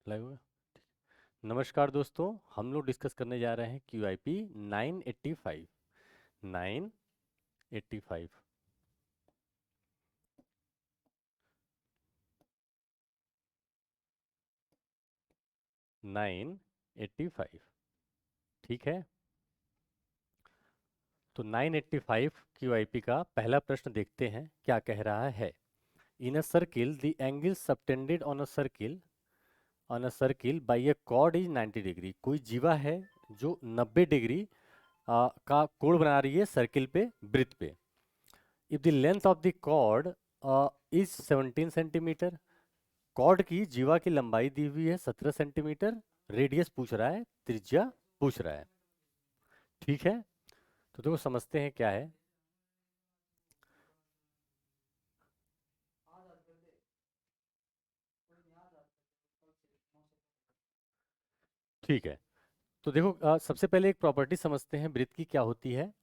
Live होगा। नमस्कार दोस्तों, हम लोग डिस्कस करने जा रहे हैं QIP 985। 985 985 ठीक है। तो 985 QIP का पहला प्रश्न देखते हैं क्या कह रहा है। In a circle the angle subtended on a circle by a chord is 90 degree. कोई जीवा है जो 90 डिग्री का कोण बना रही है सर्किल पे, वृत्त पे। If the length of the chord is 17 centimetre, chord की जीवा की लंबाई दी हुई है 17 सेंटीमीटर, रेडियस पूछ रहा है, त्रिज्या पूछ रहा है। ठीक है, तो देखो समझते हैं क्या है। ठीक है, तो देखो सबसे पहले एक प्रॉपर्टी समझते हैं वृत्त की क्या होती है।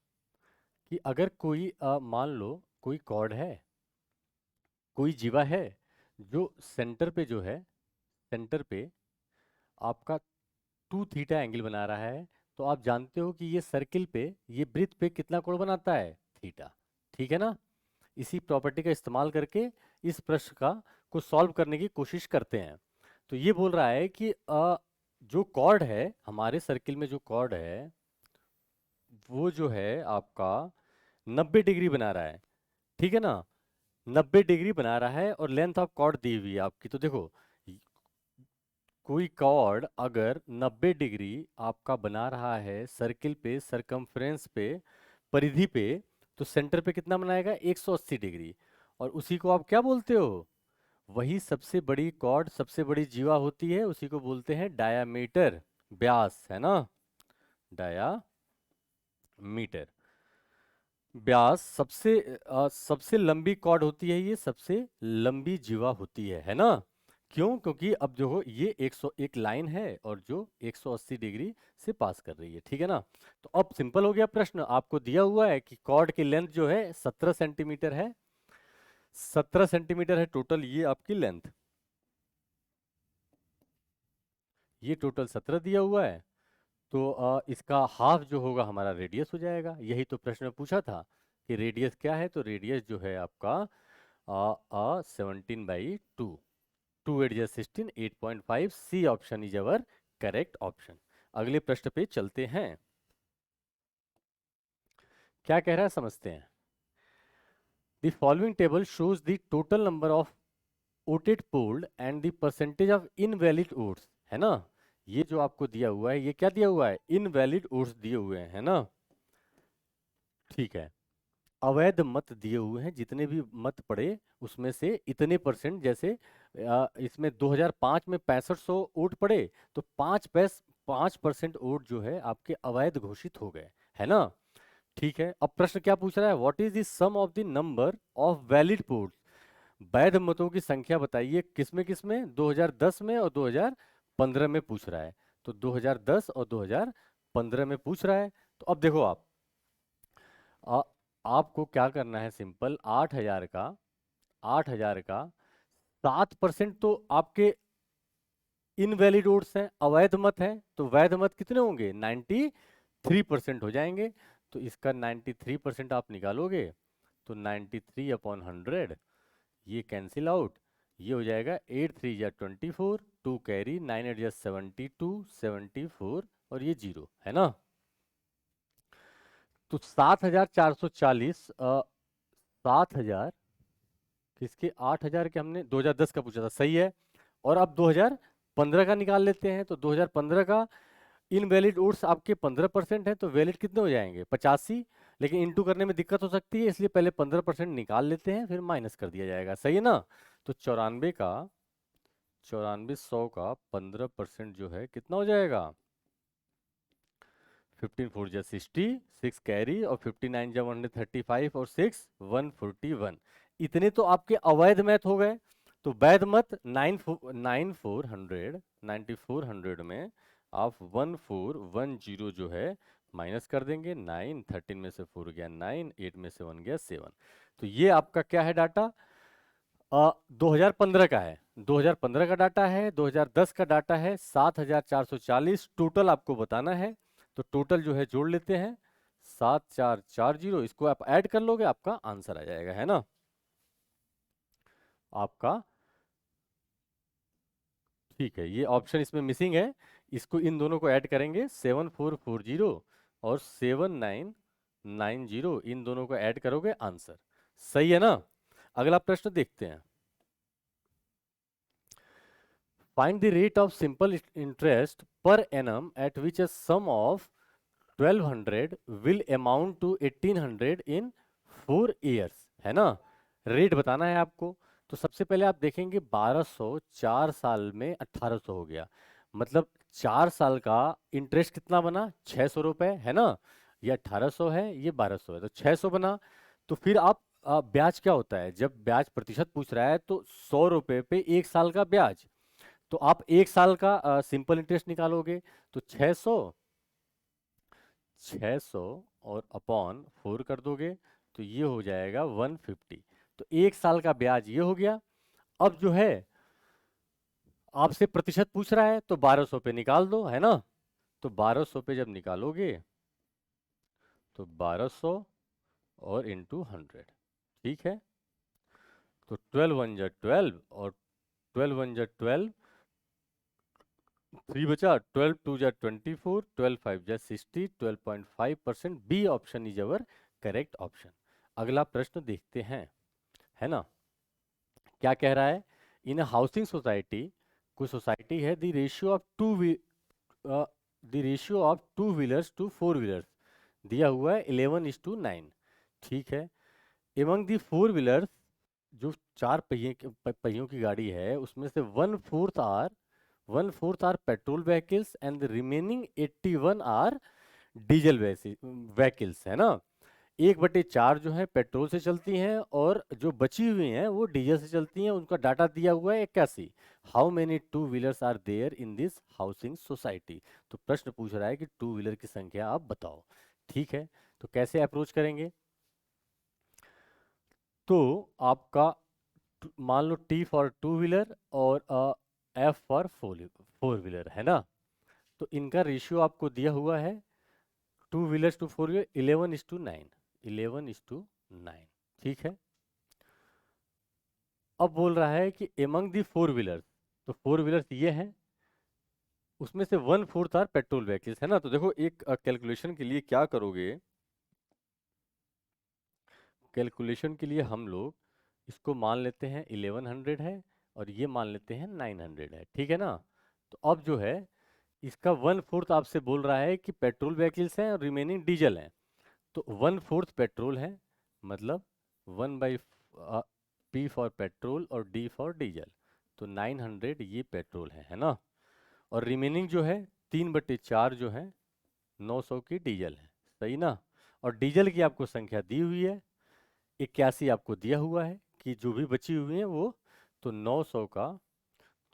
कि अगर कोई मान लो कोई कॉर्ड है, कोई जीवा है जो सेंटर पे जो है, सेंटर पे आपका 2 थीटा एंगल बना रहा है। तो आप जानते हो कि ये सर्किल पे, ये वृत्त पे कितना कोण बनाता है, थीटा। ठीक है ना। इसी प्रॉपर्टी का इस्तेमाल करके इस प्रश्न का को सॉल्व करने की कोशिश करते हैं। तो ये बोल रहा है कि जो कॉर्ड है, हमारे सर्किल में जो कॉर्ड है वो जो है आपका 90 डिग्री बना रहा है। ठीक है ना, 90 डिग्री बना रहा है और लेंथ ऑफ कॉर्ड दी हुई है आपकी। तो देखो कोई कॉर्ड अगर 90 डिग्री आपका बना रहा है सर्किल पे, सरकमफ्रेंस पे, परिधि पे, तो सेंटर पे कितना बनाएगा, 180 डिग्री। और उसी को आप क्या बोलते हो, वही सबसे बड़ी कॉर्ड, सबसे बड़ी जीवा होती है, उसी को बोलते हैं डायामीटर, व्यास, है ना। डायामीटर, व्यास सबसे लंबी कॉर्ड होती है, ये सबसे लंबी जीवा होती है ना। क्यों? क्योंकि अब जो हो ये 101 लाइन है और जो 180 डिग्री से पास कर रही है। ठीक है ना। तो अब सिंपल हो गया प्रश्न। आपको दिया हुआ है कि कॉर्ड की लेंथ जो है 17 सेंटीमीटर है, 17 सेंटीमीटर है टोटल ये आपकी लेंथ, ये टोटल 17 दिया हुआ है। तो इसका हाफ जो होगा हमारा रेडियस हो जाएगा। यही तो प्रश्न में पूछा था कि रेडियस क्या है। तो रेडियस जो है आपका 17/2, 2 8 जा 16, 8.5। C option is our correct option. अगले प्रश्न पे चलते हैं। क्या कह रहा है समझते हैं। The following table shows the total number of voted polled and the percentage of invalid votes, है ना। ये जो आपको दिया हुआ है, ये क्या दिया हुआ है, इनवैलिड वोट्स दिए हुए हैं, है ना। ठीक है, अवैध मत दिए हुए हैं, जितने भी मत पड़े उसमें से इतने परसेंट। जैसे इसमें 2005 में 6500 वोट पड़े, तो 5% वोट जो है आपके अवैध घोषित हो गए, है ना। ठीक है, अब प्रश्न क्या पूछ रहा है, what is the sum of the number of valid votes. वैध मतों की संख्या बताइए, किसमें 2010 में और 2015 में पूछ रहा है। तो 2010 और 2015 में पूछ रहा है। तो अब देखो आ, आपको क्या करना है, सिंपल 8,000 का 7% तो आपके इनवैलिड वोट्स हैं, अवैध मत हैं। तो वैध मत कितने होंगे, 93% हो जाएंगे। तो इसका 93% आप निकालोगे तो 93/100 ये कैंसिल आउट, ये हो जाएगा 8 3 या 24, 2 कैरी, 9 8 या 72, 74 और ये 0, है ना। तो 7,440, 7,000 किसके, 8,000 के, हमने 2010 का पूछा था, सही है। और अब 2015 का निकाल लेते हैं। तो 2015 का इनवैलिड वोट्स आपके 15% है, तो वैलिड कितने हो जाएंगे, 85। लेकिन इंटू करने में दिक्कत हो सकती है, इसलिए पहले 15% निकाल लेते हैं, फिर माइनस कर दिया जाएगा, सही है ना। तो 94 का 15% जो है कितना हो जाएगा, 15 4 जा 60, 6 कैरी, और 59 जा 135, और 6 141। इतने तो आपके अवैध मैथ हो गए। तो वैध मत 9400 में आप 1410 जो है माइनस कर देंगे। 9 13 में से 4 गया 9, 8 में से 1 गया 7। तो ये आपका क्या है डाटा, 2015 का है, 2015 का डाटा है, 2010 का डाटा है, 7440 टोटल आपको बताना है। तो टोटल जो है जोड़ लेते हैं, 7440, इसको आप ऐड कर लोगे, आपका आंसर आ जाएगा, है ना। आपका ठीक है, ये ऑप्शन इसमें मिसिंग है, इसको इन दोनों को ऐड करेंगे, 7440 और 7990, इन दोनों को ऐड करोगे, आंसर सही है ना। अगला प्रश्न देखते हैं। Find the rate of simple interest per annum at which a sum of 1200 will amount to 1800 in 4 years, है ना। रेट बताना है आपको। तो सबसे पहले आप देखेंगे 1200 4 साल में 1800 हो गया, मतलब 4 साल का इंटरेस्ट कितना बना, 600 रुपए, है ना। ये 1800 है, ये 1200 है, तो 600 बना। तो फिर आप ब्याज क्या होता है, जब ब्याज प्रतिशत पूछ रहा है तो 100 रुपए पे 1 साल का ब्याज। तो आप 1 साल का सिंपल इंटरेस्ट निकालोगे, तो 600 और अपॉन 4 कर दोगे, तो ये हो जाएगा 150। तो 1 साल का ब्याज ये हो गया। अब जो है आपसे प्रतिशत पूछ रहा है, तो 1200 पे निकाल दो, है ना। तो 1200 पे जब निकालोगे, तो 1200 और इंटू 100, ठीक है। तो 12 वन जा 12 और 12 वन जा 12, 3 बचा, 12 टू जा 24, 12 फाइव जा 60, 12.5%, B option is our correct option. अगला प्रश्न देखते हैं, है ना। क्या कह रहा है, इन हाउसिंग सोसाइटी, कोई सोसाइटी है, the ratio of two wheelers two four wheelers दिया हुआ है 11:9, ठीक है। एमंग दी फोर व्हीलर्स, जो चार पहियों की गाड़ी है, उसमें से one fourth are petrol vehicles and the remaining 81 are diesel vehicles, है ना। 1/4 जो है पेट्रोल से चलती हैं, और जो बची हुई हैं वो डीजल से चलती हैं, उनका डाटा दिया हुआ है 81। How many two wheelers are there in this housing society. तो प्रश्न पूछ रहा है कि टू व्हीलर की संख्या आप बताओ, ठीक है। तो कैसे अप्रोच करेंगे, तो आपका मान लो टी फॉर टू व्हीलर और एफ फॉर फोर व्हीलर, है ना। तो इनका रेशियो आपको दिया हुआ है, two wheelers two four wheeler 11:9, 11:9, ठीक है। अब बोल रहा है कि एमंग दी फोर व्हीलर्स, तो फोर व्हीलर्स ये हैं, उसमें से 1/4 आर पेट्रोल व्हीकल्स, है ना। तो देखो एक कैलकुलेशन के लिए क्या करोगे, कैलकुलेशन के लिए हम लोग इसको मान लेते हैं 1100 है, और ये मान लेते हैं 900 है, ठीक है ना। तो अब जो है इसका 1/4 आपसे बोल रहा है कि पेट्रोल व्हीकल्स हैं और रिमेनिंग डीजल हैं। तो 1/4 पेट्रोल है, मतलब 1/P फॉर पेट्रोल और D फॉर डीजल। तो 900 ये पेट्रोल है ना। और रिमेनिंग जो है 3/4 जो है 900 की डीजल है, सही ना। और डीजल की आपको संख्या दी हुई है 81, आपको दिया हुआ है कि जो भी बची हुई है वो, तो 900 का,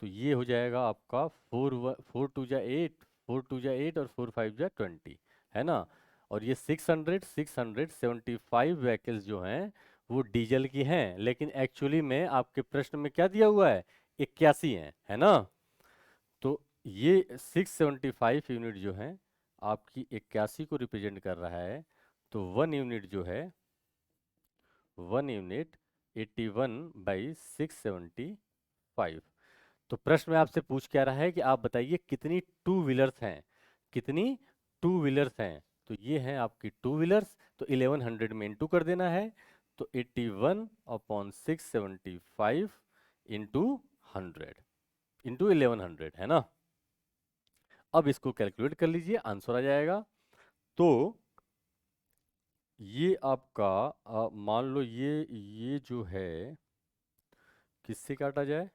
तो ये हो जाएगा आपका 4 4 टू जा 8, 4 2 जा 8 और 4 5 जा 20, है ना। और ये 675 व्हीकल्स जो हैं वो डीजल की हैं, लेकिन एक्चुअली में आपके प्रश्न में क्या दिया हुआ है, 81 है ना। तो ये 675 यूनिट जो है आपकी 81 को रिप्रेजेंट कर रहा है। तो 1 यूनिट जो है, 1 यूनिट 81/675। तो प्रश्न में आपसे पूछ क्या रहा है कि आप बताइए कितनी टू व्हीलर्स हैं, कितनी टू व्हीलर्स हैं। तो ये हैं आपकी टू व्हीलर्स, तो 1100 में इंटू कर देना है। तो 81/675 इंटू 100 इंटू 1100, है ना। अब इसको कैलकुलेट कर लीजिए, आंसर आ जाएगा। तो ये आपका मान लो ये जो है किससे काटा जाए,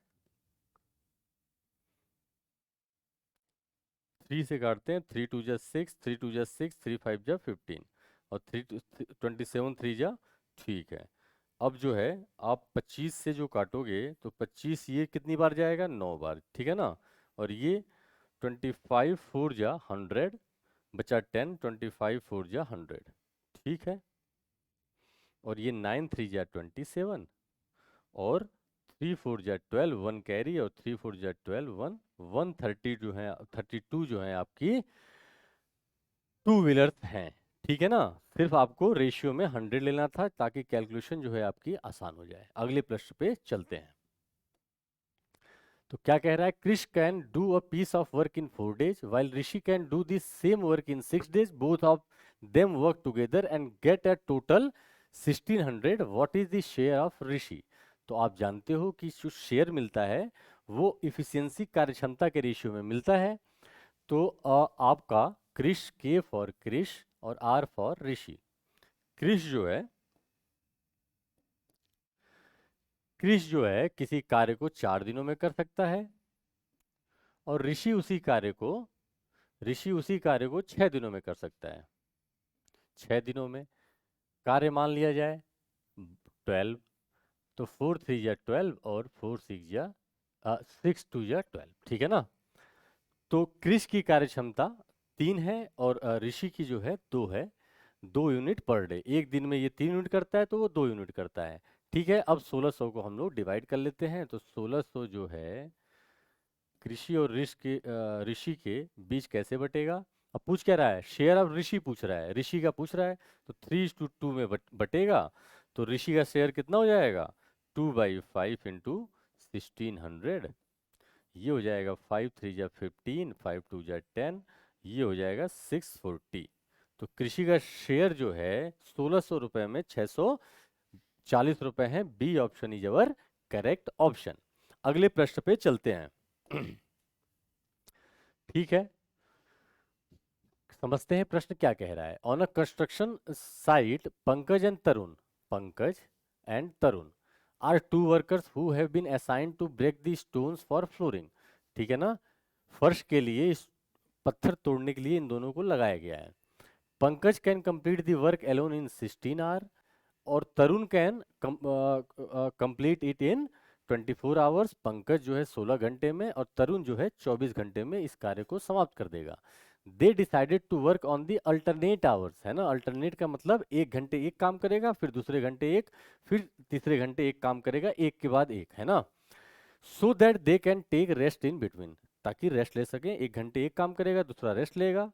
3 से काटते हैं, 3 2 जा 6, 3 2 जा 6, 3 5 जा 15, और 27 3 जा, ठीक है। अब जो है आप 25 से जो काटोगे, तो 25 ये कितनी बार जाएगा, 9 बार, ठीक है ना। और ये 25 4 जा 100, बचा 10, 25 4 जा 100, ठीक है। और ये 9 3 जा 27, और 3 4 जा 12, 1 कैरी, और 3 4 जा 12, 1 130 जो है 32 जो है आपकी टू व्हीलर्स हैं। ठीक है ना। सिर्फ आपको रेशियो में 100 लेना था ताकि कैलकुलेशन जो है आपकी आसान हो जाए। अगले प्रश्न पे चलते हैं। तो क्या कह रहा है, Krish can do a piece of work in 4 days while Rishi can do the same work in 6 days, both of them work together and get a total 1600, what is the share of Rishi. तो आप जानते हो कि जो शेयर मिलता है वो efficiency कार्यक्षमता के रेशियो में मिलता है। तो आपका क्रिश, के फॉर क्रिश और आर फॉर ऋषि। क्रिश जो है किसी कार्य को 4 दिनों में कर सकता है, और ऋषि उसी कार्य को 6 दिनों में कर सकता है। 6 दिनों में कार्य मान लिया जाए 12, तो 4 3 जा 12 और 4 6 जा 6 2 जा 12। ठीक है ना। तो क्रिश की कार्य क्षमता 3 है और ऋषि की जो है 2 है। 2 यूनिट पर डे, एक दिन में ये 3 यूनिट करता है तो वो 2 यूनिट करता है। ठीक है, अब 1600 को हम लोग डिवाइड कर लेते हैं। तो 1600 जो है कृषि और ऋषि के बीच कैसे बटेगा। अब पूछ क्या रहा है, शेयर ऑफ ऋषि पूछ रहा है, ऋषि का पूछ रहा है। तो 3:2 में बटेगा। तो ऋषि का शेयर कितना हो जाएगा, 2/5 इंटू 1600। ये हो जाएगा 5 3 जा 15, 5 2 जा 10, ये हो जाएगा 640। तो कृषि का शेयर जो है 1600 रुपए में 640 रुपए है। B option is our correct option. अगले प्रश्न पे चलते हैं। ठीक है, समझते हैं प्रश्न क्या कह रहा है। On a construction site, Pankaj and Tarun are two workers who have been assigned to break the stones for flooring. ठीक है ना। फर्श के लिए इस पत्थर तोड़ने के लिए इन दोनों को लगाया गया है। Pankaj can complete the work alone in 16 hour, और Tarun can complete it in 24 hours. Pankaj जो है 16 घंटे में और तरुण जो है 24 घंटे में इस कार्य को समाप्त कर देगा। They decided to work on the alternate hours, है ना। अल्टरनेट का मतलब एक घंटे एक काम करेगा, फिर दूसरे घंटे एक, फिर तीसरे घंटे एक काम करेगा, एक के बाद एक, है ना। So that they can take rest in between, ताकि रेस्ट ले सके। एक घंटे एक काम करेगा, दूसरा रेस्ट लेगा,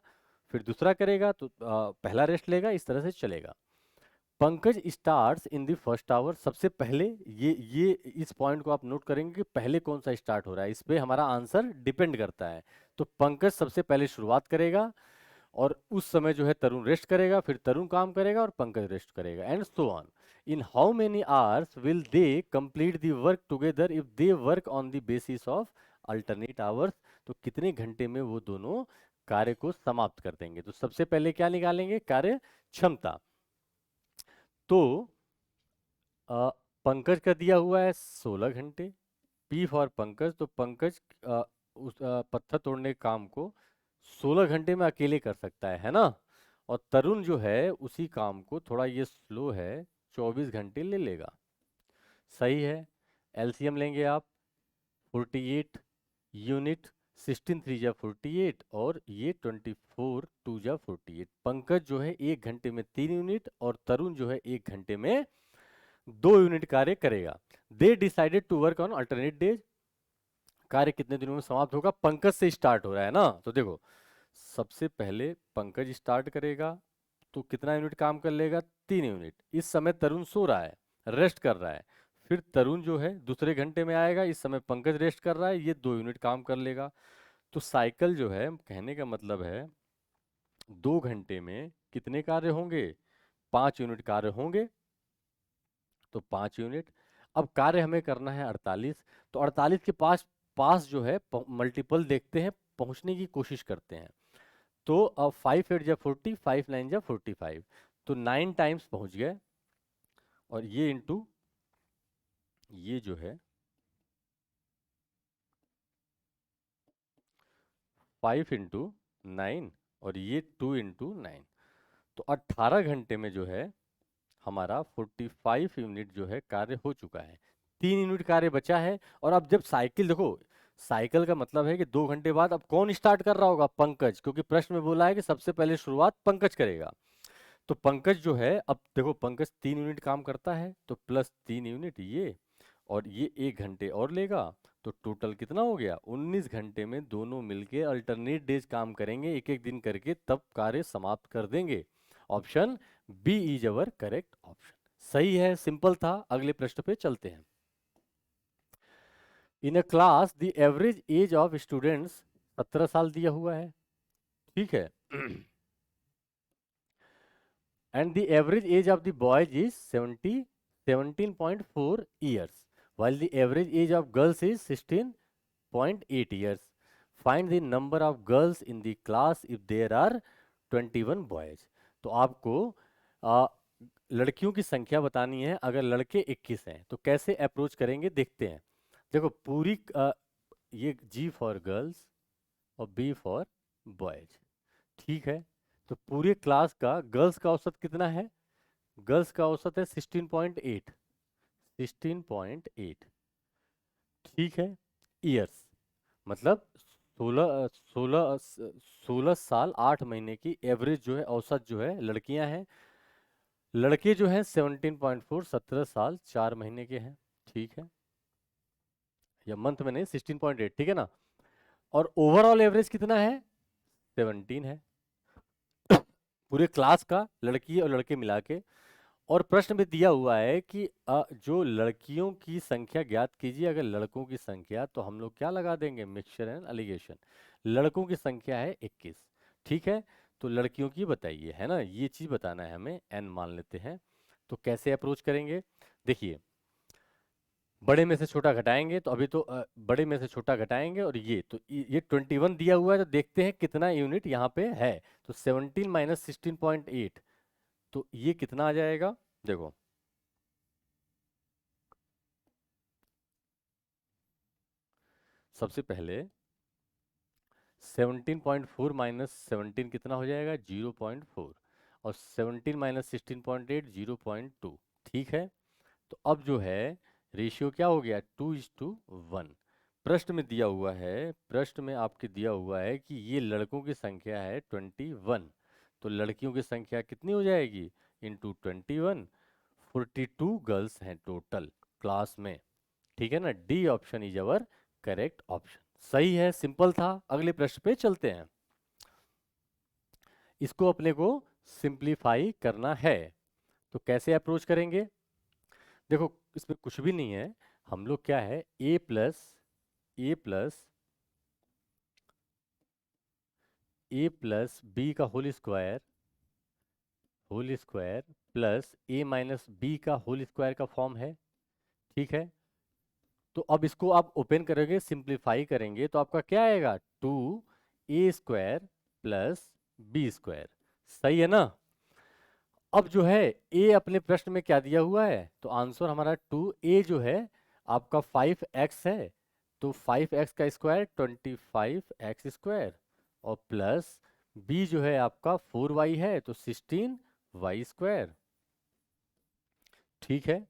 फिर दूसरा करेगा तो पहला रेस्ट लेगा, इस तरह से चलेगा। Pankaj starts in the first hour, सबसे पहले ये इस पॉइंट को आप नोट करेंगे कि पहले कौन सा स्टार्ट हो रहा है, इस पे हमारा आंसर डिपेंड करता है। तो पंकज सबसे पहले शुरुआत करेगा, और उस समय जो है तरुण रेस्ट करेगा, फिर तरुण काम करेगा और पंकज रेस्ट करेगा, and so on. In how many hours will they complete the work together if they work on the basis of alternate hours. तो कितने घंटे में वो दोनों कार्य को समाप्त कर देंगे। तो सबसे पहले क्या निकालेंगे, कार्य क्षमता। तो पंकज का दिया हुआ है 16 घंटे, पी फॉर पंकज। तो पंकज उस पत्थर तोड़ने के काम को 16 घंटे में अकेले कर सकता है ना। और तरुण जो है उसी काम को, थोड़ा ये स्लो है, 24 घंटे ले लेगा। सही है। एलसीएम लेंगे आप, 48 यूनिट, 16 3 जा 48 और ये 24 2 जा 48। पंकज जो है 1 घंटे में 3 यूनिट और तरुण जो है 1 घंटे में 2 यूनिट कार्य करेगा। They decided to work on alternate days, कार्य कितने दिनों में समाप्त होगा, पंकज से स्टार्ट हो रहा है ना। तो देखो सबसे पहले पंकज स्टार्ट करेगा, तो कितना यूनिट काम कर लेगा, 3 यूनिट। इस समय तरुण सो रहा है, रेस्ट कर रहा है। फिर तरुण जो है दूसरे घंटे में आएगा, इस समय पंकज रेस्ट कर रहा है, ये 2 यूनिट काम कर लेगा। तो साइकिल जो है, कहने का मतलब है 2 घंटे में कितने कार्य होंगे, 5 यूनिट कार्य होंगे। तो 5 यूनिट। अब कार्य हमें करना है 48, तो 48 के पास पास जो है मल्टीपल देखते हैं, पहुंचने की कोशिश करते हैं। तो अब 5 8 जा 40, 5 9 जा 45, तो 9 टाइम्स पहुंच गए। और ये इंटू ये जो है 5 इंटू 9, और ये 2 इंटू 9। तो 18 घंटे में जो है हमारा 45 यूनिट जो है कार्य हो चुका है। 3 यूनिट कार्य बचा है। और अब जब साइकिल देखो, साइकिल का मतलब है कि 2 घंटे बाद अब कौन स्टार्ट कर रहा होगा, पंकज, क्योंकि प्रश्न में बोला है कि सबसे पहले शुरुआत पंकज करेगा। तो पंकज जो है, अब देखो पंकज 3 यूनिट काम करता है, तो +3 यूनिट ये, और ये 1 घंटे और लेगा, तो टोटल कितना हो गया? 19 घंटे में दोनों मिलके अल्टरनेट डेज काम करेंगे, एक एक दिन करके, तब कार्य समाप्त कर देंगे। Option B is our correct option. सही है, सिंपल था। अगले प्रश्न पे चलते हैं। In a class the average age of students 17 साल दिया हुआ है, ठीक है। And the average age of the boys is 17.4 years, while the average age of girls is 16.8 years. Find the number of girls in the class if there are 21 boys. तो आपको आ, लड़कियों की संख्या बतानी है। अगर लड़के 21 हैं तो कैसे अप्रोच करेंगे, देखते हैं। देखो पूरी ये G फॉर गर्ल्स और B फॉर बॉयज, ठीक है। तो पूरे क्लास का गर्ल्स का औसत कितना है? गर्ल्स का औसत है 16.8, 16.8, ठीक है। ईयर्स मतलब 16 साल 8 महीने की एवरेज जो है, औसत जो है, लड़कियां हैं। लड़के जो हैं 17.4, 17 साल 4 महीने के हैं, ठीक है। या मंथ में नहीं, 16.8, ठीक है ना। और ओवरऑल एवरेज कितना है? 17 है, पूरे क्लास का, लड़की और लड़के मिला के। और प्रश्न में दिया हुआ है कि जो लड़कियों की संख्या ज्ञात कीजिए। अगर लड़कों की संख्या, तो हम लोग क्या लगा देंगे? Mixture and allegation. लड़कों की संख्या है 21, ठीक है। तो लड़कियों की बताइए, है ना, ये चीज बताना है हमें। n मान लेते हैं। तो कैसे अप्रोच करेंगे? देखिए, बड़े में से छोटा घटाएंगे, तो अभी तो बड़े में से छोटा घटाएंगे, और ये 21 दिया हुआ है, तो देखते हैं कितना यूनिट यहाँ पे है। तो 17 माइनस 16.8, तो ये कितना आ जाएगा? देखो, सबसे पहले 17.4 माइनस 17 कितना हो जाएगा? 0.4। और 17 माइनस 16.8, 0.2, ठीक है। तो अब जो है रेशियो क्या हो गया? 2:1। प्रश्न में दिया हुआ है, प्रश्न में आपके दिया हुआ है कि ये लड़कों की संख्या है 21, तो लड़कियों की संख्या कितनी हो जाएगी? इंटू 21। 42 गर्ल्स हैं टोटल क्लास में, ठीक है ना। D option is our correct option. सही है, सिंपल था। अगले प्रश्न पे चलते हैं। इसको अपने को सिंप्लीफाई करना है, तो कैसे अप्रोच करेंगे? देखो, इसमें कुछ भी नहीं है। हम लोग क्या है, ए प्लस बी का होल स्क्वायर प्लस ए माइनस बी का होल स्क्वायर का फॉर्म है, ठीक है। तो अब इसको आप ओपन करोगे, सिंप्लीफाई करेंगे, तो आपका क्या आएगा? 2a² plus b²। सही है ना। अब जो है a अपने प्रश्न में क्या दिया हुआ है? तो आंसर हमारा 2a जो है आपका 5x है, तो 5x का स्क्वायर 25x², और प्लस b जो है आपका 4y है, तो 16y², ठीक है।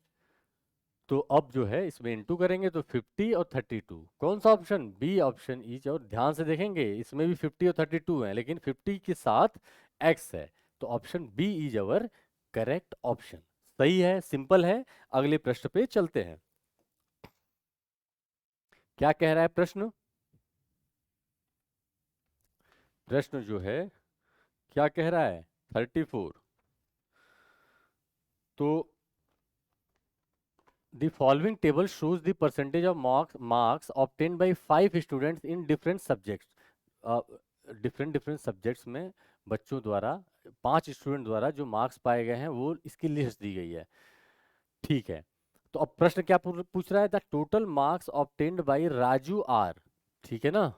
तो अब जो है इसमें इंटू करेंगे, तो 50 और 32, कौन सा ऑप्शन? B option is. और ध्यान से देखेंगे, इसमें भी 50 और 32 है, लेकिन 50 के साथ x है, तो option B is our correct option. सही है, सिंपल है। अगले प्रश्न पे चलते हैं। क्या कह रहा है प्रश्न? प्रश्न जो है क्या कह रहा है? 34। तो the following table shows the percentage of marks obtained by 5 students in different subjects. Different subjects में बच्चों द्वारा, 5 स्टूडेंट द्वारा जो मार्क्स पाए गए हैं, वो इसकी लिस्ट दी गई है, ठीक है। तो अब प्रश्न क्या पूछ रहा है? The total marks obtained by Raju are, ठीक है ना।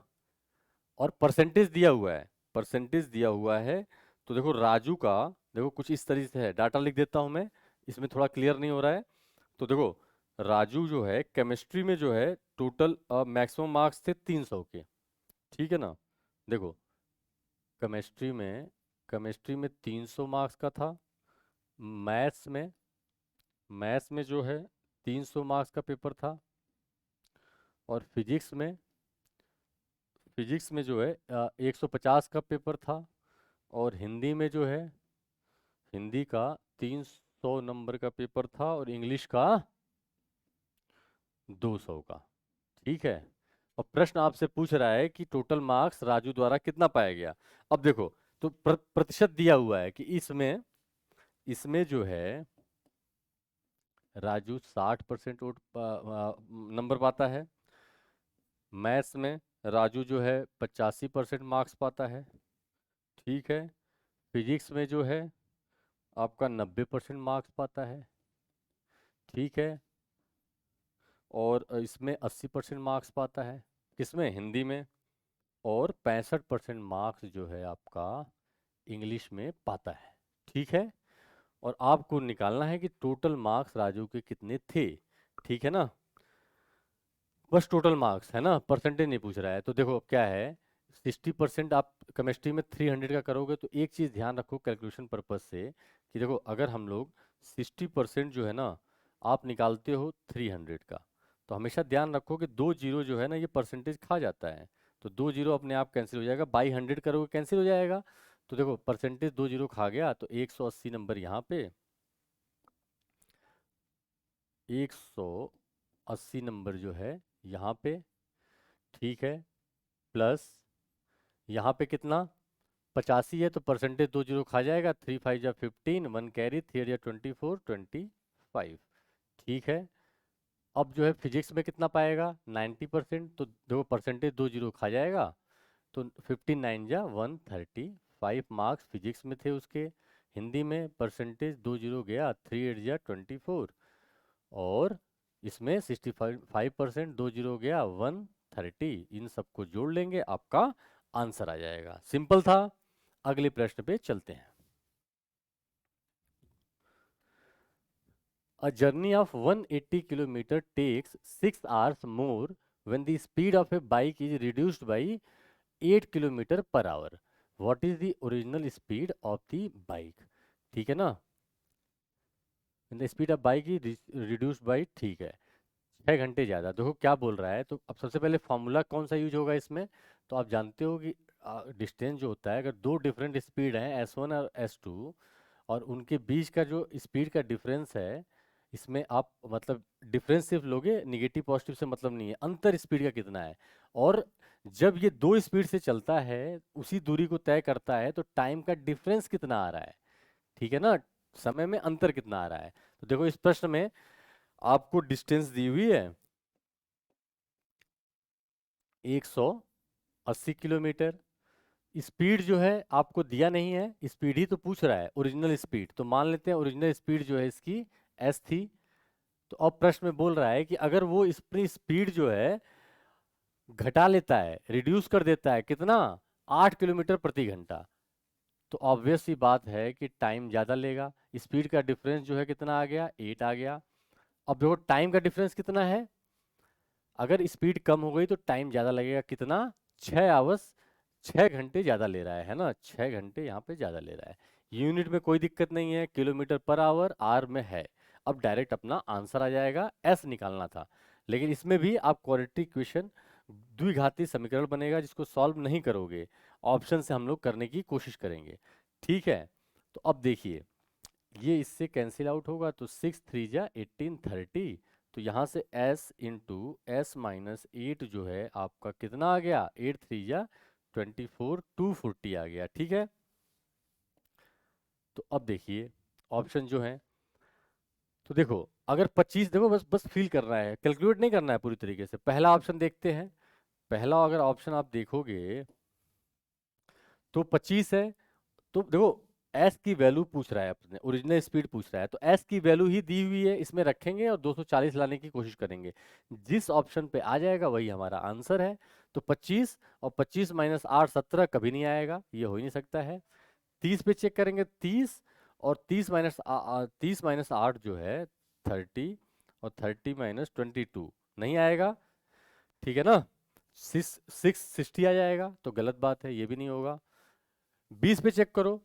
और परसेंटेज दिया हुआ है, परसेंटेज दिया हुआ है। तो देखो राजू का, देखो कुछ इस तरीके से है, डाटा लिख देता हूं मैं, इसमें थोड़ा क्लियर नहीं हो रहा है। तो देखो, राजू जो है केमिस्ट्री में जो है टोटल मैक्सिमम मार्क्स थे 300 के, ठीक है ना। देखो, केमिस्ट्री में 300 मार्क्स का था। मैथ्स में जो है 300 मार्क्स का पेपर था। और फिजिक्स में जो है 150 का पेपर था। और हिंदी में जो है, हिंदी का 300 नंबर का पेपर था। और इंग्लिश का 200 का। ठीक है। और प्रश्न आपसे पूछ रहा है कि टोटल मार्क्स राजू द्वारा कितना पाया गया। अब देखो, तो प्रतिशत दिया हुआ है कि इसमें इसमें जो है राजू 60% वोट नंबर पाता है। मैथ्स में राजू जो है 85% मार्क्स पाता है। ठीक है। फिजिक्स में जो है आपका 90% मार्क्स पाता है। ठीक है। और इसमें 80% मार्क्स पाता है, किसमें, हिंदी में। और 65% मार्क्स जो है आपका इंग्लिश में पाता है। ठीक है। और आपको निकालना है कि टोटल मार्क्स राजू के कितने थे। ठीक है ना। बस टोटल मार्क्स है ना, परसेंटेज नहीं पूछ रहा है। तो देखो क्या है, 60%, आप केमिस्ट्री में 300 का करोगे तो एक चीज़ ध्यान रखो कैलकुलेशन पर्पज से, कि देखो अगर हम लोग 60% जो है ना आप निकालते हो 300 का, तो हमेशा ध्यान रखो कि 2 जीरो जो है ना ये परसेंटेज खा जाता है। तो 2 जीरो अपने आप कैंसिल हो जाएगा, बाई 100 करोगे कैंसिल हो जाएगा। तो देखो परसेंटेज 2 जीरो खा गया, तो 180 नंबर यहाँ पे, 180 नंबर जो है यहाँ पे। ठीक है। प्लस यहाँ पे कितना, 85 है तो परसेंटेज 2 जीरो खा जाएगा, 3 5 जा 15, 1 कैरी, 3 या 24, 25। ठीक है। अब जो है फिजिक्स में कितना पाएगा, 90%, तो देखो परसेंटेज 2 जीरो खा जाएगा, तो 15 9 जा 135 मार्क्स फिजिक्स में थे उसके। हिंदी में परसेंटेज 2 जीरो गया, 3 8 जा 24। और इसमें 65% 2 जीरो गया 130। इन सबको जोड़ लेंगे, आपका आंसर आ जाएगा। सिंपल था। अगले प्रश्न पे चलते हैं। A journey of 180 kilometer takes 6 hours more when the speed of a bike is reduced by 8 kilometer per hour. What is the original speed of the bike? ठीक है ना। When the speed of bike is reduced by, ठीक है, 6 घंटे ज़्यादा। देखो क्या बोल रहा है, तो अब सबसे पहले फॉर्मूला कौन सा यूज होगा इसमें। तो आप जानते हो कि डिस्टेंस जो होता है, अगर दो डिफरेंट स्पीड हैं S1 और S2, और उनके बीच का जो स्पीड का डिफरेंस है, इसमें आप मतलब डिफरेंस सिर्फ लोगे, निगेटिव पॉजिटिव से मतलब नहीं है, अंतर स्पीड का कितना है। और जब ये दो स्पीड से चलता है, उसी दूरी को तय करता है, तो टाइम का डिफरेंस कितना आ रहा है। ठीक है ना, समय में अंतर कितना आ रहा है। तो देखो इस प्रश्न में आपको डिस्टेंस दी हुई है 180 किलोमीटर। स्पीड जो है आपको दिया नहीं है, स्पीड ही तो पूछ रहा है, ओरिजिनल स्पीड। तो मान लेते हैं ओरिजिनल स्पीड जो है इसकी एस थी। तो अब प्रश्न में बोल रहा है कि अगर वो अपनी स्पीड जो है घटा लेता है, रिड्यूस कर देता है, कितना, 8 किलोमीटर प्रति घंटा, तो ऑब्वियस सी बात है कि टाइम ज़्यादा लेगा। स्पीड का डिफरेंस जो है कितना आ गया, 8 आ गया। अब देखो टाइम का डिफरेंस कितना है, अगर स्पीड कम हो गई तो टाइम ज़्यादा लगेगा, कितना, 6 आवर्स, 6 घंटे ज़्यादा ले रहा है ना, 6 घंटे यहाँ पे ज़्यादा ले रहा है। यूनिट में कोई दिक्कत नहीं है, किलोमीटर पर आवर आर में है। अब डायरेक्ट अपना आंसर आ जाएगा, एस निकालना था। लेकिन इसमें भी आप क्वाड्रेटिक इक्वेशन, द्विघाती समीकरण बनेगा जिसको सॉल्व नहीं करोगे, ऑप्शन से हम लोग करने की कोशिश करेंगे। ठीक है। तो अब देखिए, ये इससे कैंसिल आउट होगा, तो 6 3 जा 18 30। तो यहाँ से s इंटू एस माइनस 8 जो है आपका कितना आ गया, 8 3 जा 24, 240 आ गया। ठीक है। तो अब देखिए ऑप्शन जो है, तो देखो अगर 25, देखो बस बस फील करना है, कैलकुलेट नहीं करना है पूरी तरीके से। पहला ऑप्शन देखते हैं। पहला अगर ऑप्शन आप देखोगे तो 25 है। तो देखो एस की वैल्यू पूछ रहा है अपने, ओरिजिनल स्पीड पूछ रहा है, तो एस की वैल्यू ही दी हुई है, इसमें रखेंगे और 240 लाने की कोशिश करेंगे। जिस ऑप्शन पे आ जाएगा वही हमारा आंसर है। तो 25 और 25 माइनस 8 17 कभी नहीं आएगा, ये हो ही नहीं सकता है। 30 पे चेक करेंगे, 30 और 30 माइनस 8 जो है 30, और 30 माइनस 22 नहीं आएगा। ठीक है ना। 660 आ जाएगा, तो गलत बात है, ये भी नहीं होगा। 20 पे चेक करो,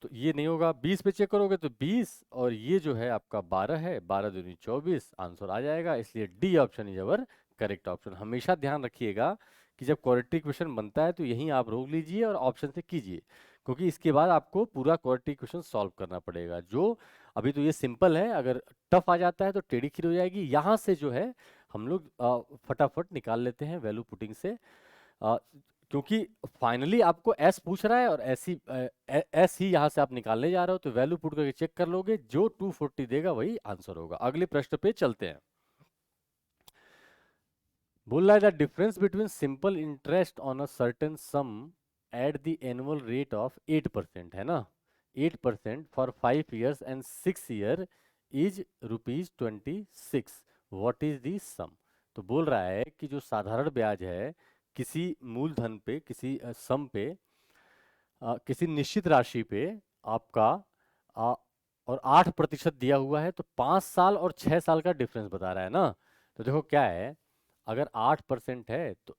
तो ये नहीं होगा। 20 पे चेक करोगे तो 20, और ये जो है आपका 12 है, 12 दूनी 24, आंसर आ जाएगा। इसलिए D option is our correct option. हमेशा ध्यान रखिएगा कि जब क्वाड्रेटिक इक्वेशन बनता है तो यहीं आप रोक लीजिए और ऑप्शन से कीजिए, क्योंकि इसके बाद आपको पूरा क्वाड्रेटिक इक्वेशन सॉल्व करना पड़ेगा। जो अभी तो ये सिंपल है, अगर टफ आ जाता है तो टेढ़ी खीर हो जाएगी। यहाँ से जो है हम लोग फटाफट निकाल लेते हैं वैल्यू पुटिंग से, अ, क्योंकि फाइनली आपको एस पूछ रहा है और एस ही यहाँ से आप निकालने जा रहे हो, तो वैल्यू पुट करके चेक कर लोगे, जो 240 देगा वही आंसर होगा। अगले प्रश्न पे चलते हैं। बोल रहा है the difference between simple interest on a certain sum at the annual rate of 8%, है ना, 8% for 5 years and 6 year is ₹26। What is the sum? तो बोल रहा है कि जो साधारण ब्याज है किसी मूलधन पे, किसी सम पे, किसी निश्चित राशि पे आपका, आ, और 8% दिया हुआ है, तो 5 साल और 6 साल का डिफरेंस बता रहा है ना। तो देखो क्या है, अगर 8% है तो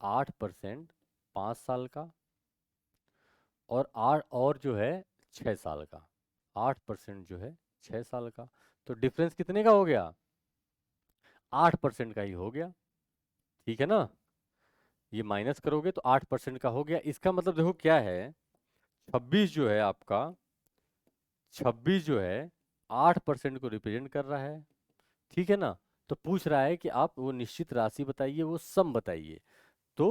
8% 5 साल का, और आठ और जो है 6 साल का, 8% जो है 6 साल का, तो डिफरेंस कितने का हो गया? 8% का ही हो गया, ठीक है ना। ये माइनस करोगे तो 8% का हो गया। इसका मतलब देखो क्या है, 26 जो है आपका, 26 जो है 8% को रिप्रेजेंट कर रहा है, ठीक है ना। तो पूछ रहा है कि आप वो निश्चित राशि बताइए, वो सम बताइए। तो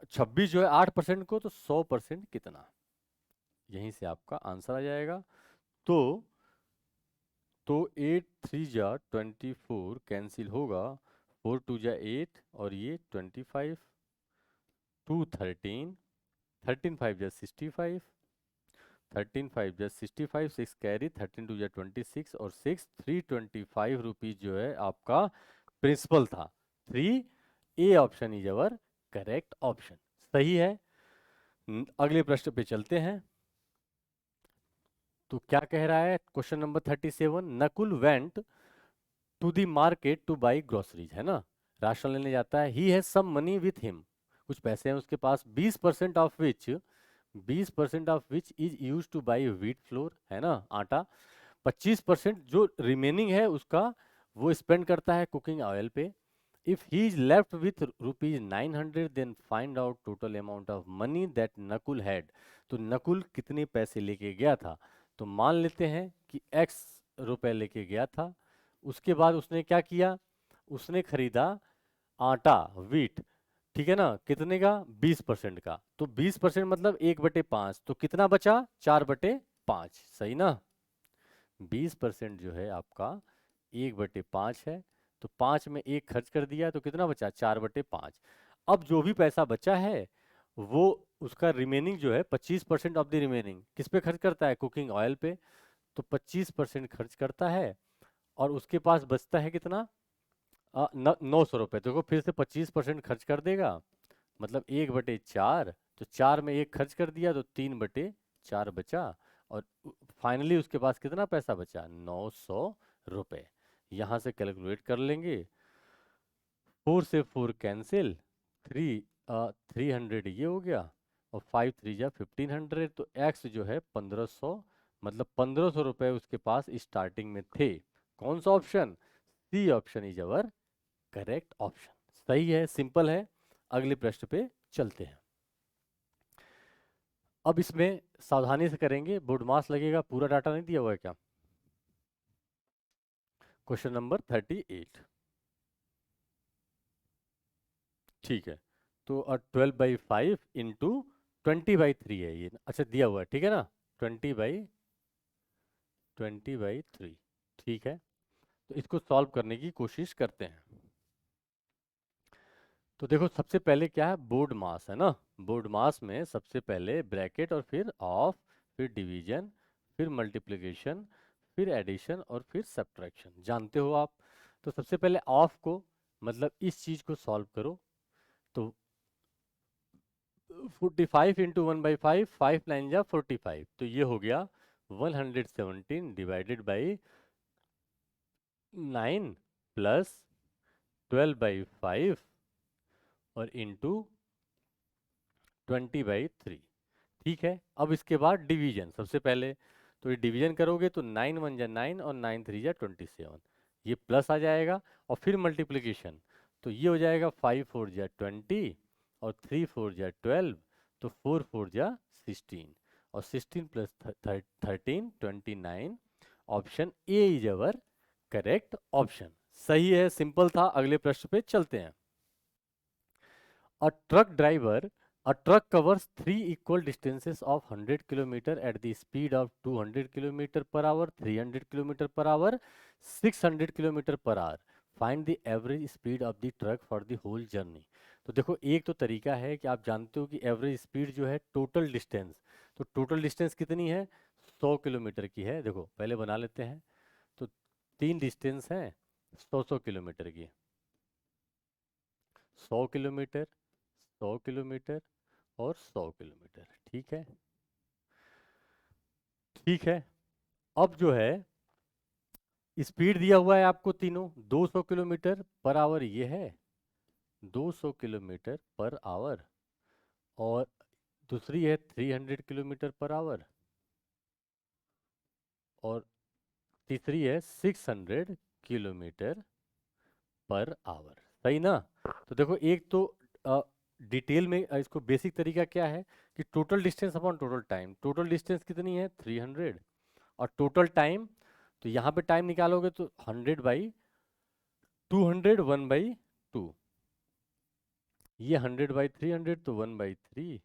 26 जो है 8% को, तो 100% कितना, यहीं से आपका आंसर आ जाएगा। तो 8 3 जा 24 कैंसिल होगा, 4 2 जा 8 और ये 25, 2 13, 13 5 जा 65, 13 5 जा 65, 6 कैरी, 13 2 जा 26 और 6 ₹325 जो है आपका प्रिंसिपल था। 3 ए option is our correct option, सही है। अगले प्रश्न पे चलते हैं। तो क्या कह रहा है question number 37, Nakul went to the market to buy groceries, है ना, राशन लेने जाता है। He has some money with him, कुछ पैसे हैं उसके पास, 20% of which is used to buy wheat flour, है ना, आटा। 25% जो रिमेनिंग है उसका वो स्पेंड करता है कुकिंग ऑयल पे। If he is left with ₹900 then find out total amount of money that Nakul had. तो नकुल कितने पैसे लेके गया था? तो मान लेते हैं कि एक्स रुपए लेके गया था। उसके बाद उसने क्या किया, उसने खरीदा आटा, वीट, ठीक है ना, कितने का? 20% का। तो 20% मतलब 1/5, तो कितना बचा? 4/5, सही ना। 20% जो है आपका 1/5 है, तो 5 में 1 खर्च कर दिया, तो कितना बचा? 4/5। अब जो भी पैसा बचा है वो उसका रिमेनिंग जो है 25% ऑफ द रिमेनिंग किस पे खर्च करता है? कुकिंग ऑयल पे। तो 25% खर्च करता है, और उसके पास बचता है कितना? 900 रुपये। देखो फिर से 25% खर्च कर देगा, मतलब 1/4, तो 4 में 1 खर्च कर दिया, तो 3/4 बचा। और फाइनली उसके पास कितना पैसा बचा? 900 रुपये। यहाँ से कैलकुलेट कर लेंगे, 4 से 4 कैंसिल, 300 ये हो गया, और 5 3 जा 1500, तो एक्स जो है 1500, मतलब 1500 रुपये उसके पास स्टार्टिंग में थे। कौन सा option? C option is our correct option, सही है, सिंपल है। अगले प्रश्न पे चलते हैं। अब इसमें सावधानी से करेंगे, बोर्ड मास लगेगा, पूरा डाटा नहीं दिया हुआ है क्या। क्वेश्चन नंबर 38, ठीक है। तो 12/5 इंटू 20/3 है ये, अच्छा दिया हुआ है, ठीक है ना, 20/3, ठीक है। तो इसको सॉल्व करने की कोशिश करते हैं। तो देखो सबसे पहले क्या है, बोर्ड मास है ना। बोर्ड मास में सबसे पहले ब्रैकेट और फिर ऑफ, फिर डिवीजन, फिर मल्टीप्लिकेशन, फिर एडिशन और फिर सब्ट्रैक्शन, जानते हो आप। तो सबसे पहले ऑफ को, मतलब इस चीज को सॉल्व करो। तो 45 इंटू 1/5, 5 9 जा 45, तो ये हो गया 117 डिवाइडेड बाई 9 प्लस 12/5 और इंटू 20/3, ठीक है। अब इसके बाद डिवीजन सबसे पहले, तो ये डिवीजन करोगे तो 9 1 जा 9 और 9 3 जा 27, ये प्लस आ जाएगा। और फिर मल्टीप्लिकेशन, तो ये हो जाएगा 5 4 जा 20 और 3 4 जा 12, तो 4 4 जा 16, और 16 plus 13 29। Option A is our correct option, सही है, सिंपल था। अगले प्रश्न पे चलते हैं। A truck driver, a truck covers three equal distances of 100 kilometer at the speed of 200 kilometer per hour, 300 kilometer per hour, 600 kilometer per hour. Find the average speed of the truck for the whole journey. तो देखो, एक तो तरीका है कि आप जानते हो कि एवरेज स्पीड जो है टोटल डिस्टेंस, तो टोटल डिस्टेंस कितनी है? 100 किलोमीटर की है। देखो पहले बना लेते हैं। तो तीन डिस्टेंस हैं 100 किलोमीटर की। 100 किलोमीटर, 100 किलोमीटर और 100 किलोमीटर। ठीक है, ठीक है। अब जो है स्पीड दिया हुआ है आपको तीनों, 200 किलोमीटर पर आवर ये है, 200 किलोमीटर पर आवर, और दूसरी है 300 किलोमीटर पर आवर, और तीसरी है 600 किलोमीटर पर आवर। सही ना? तो देखो, एक तो डिटेल में इसको बेसिक तरीका क्या है कि total distance upon total time. Total distance कितनी है? 300, और टोटल टाइम, तो यहाँ पे टाइम निकालोगे तो 100/200, 1/2, ये 100/300 तो 1/3,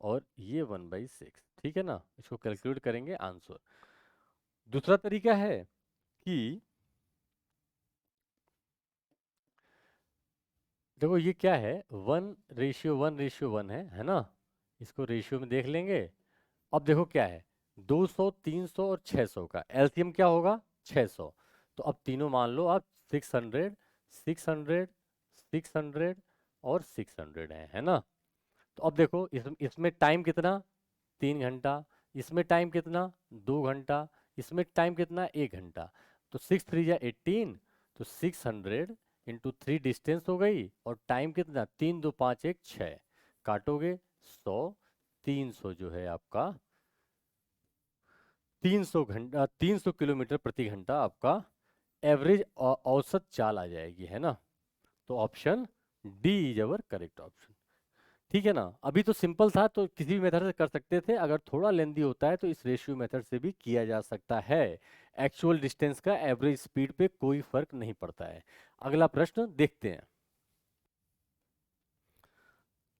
और ये 1/6। ठीक है ना? इसको कैलकुलेट करेंगे आंसर। दूसरा तरीका है कि देखो ये क्या है, 1:1:1 है ना? इसको रेशियो में देख लेंगे। अब देखो क्या है, 200, 300 और 600 का एलसीएम क्या होगा? 600। तो अब तीनों मान लो आप 600, 600, 600 और 600 है ना? तो अब देखो इसमें टाइम कितना? 3 घंटा। इसमें टाइम कितना? 2 घंटा। इसमें टाइम कितना? 1 घंटा। तो 6×3 = 18, तो 600 × 3 डिस्टेंस हो गई, और टाइम कितना? 3, 2, 5, 1, 6। काटोगे 100, 300 जो है आपका 300 घंटा, 300 किलोमीटर प्रति घंटा आपका एवरेज औसत चाल आ जाएगी, है ना? तो option D is our correct option. ठीक है ना? अभी तो सिंपल था, तो किसी भी मेथड से कर सकते थे। अगर थोड़ा लेंदी होता है तो इस रेशियो मेथड से भी किया जा सकता है। एक्चुअल डिस्टेंस का एवरेज स्पीड पे कोई फर्क नहीं पड़ता है। अगला प्रश्न देखते हैं।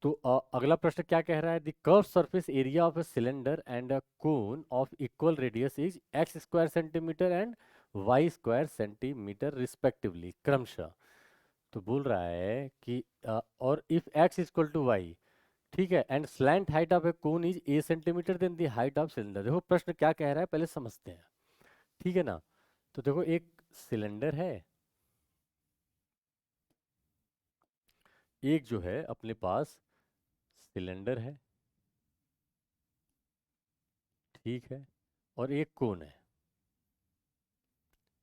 तो अगला प्रश्न क्या कह रहा है? The curve surface area of a cylinder and a cone of equal radius is x² centimetre and y² centimetre respectively, क्रमशः। तो बोल रहा है कि और इफ x=y, ठीक है, and slant height of a cone is a centimetre, then the height of cylinder. देखो प्रश्न क्या कह रहा है पहले समझते हैं। ठीक है ना? तो देखो, एक सिलेंडर है, एक जो है अपने पास सिलेंडर है, ठीक है, और एक कोन है,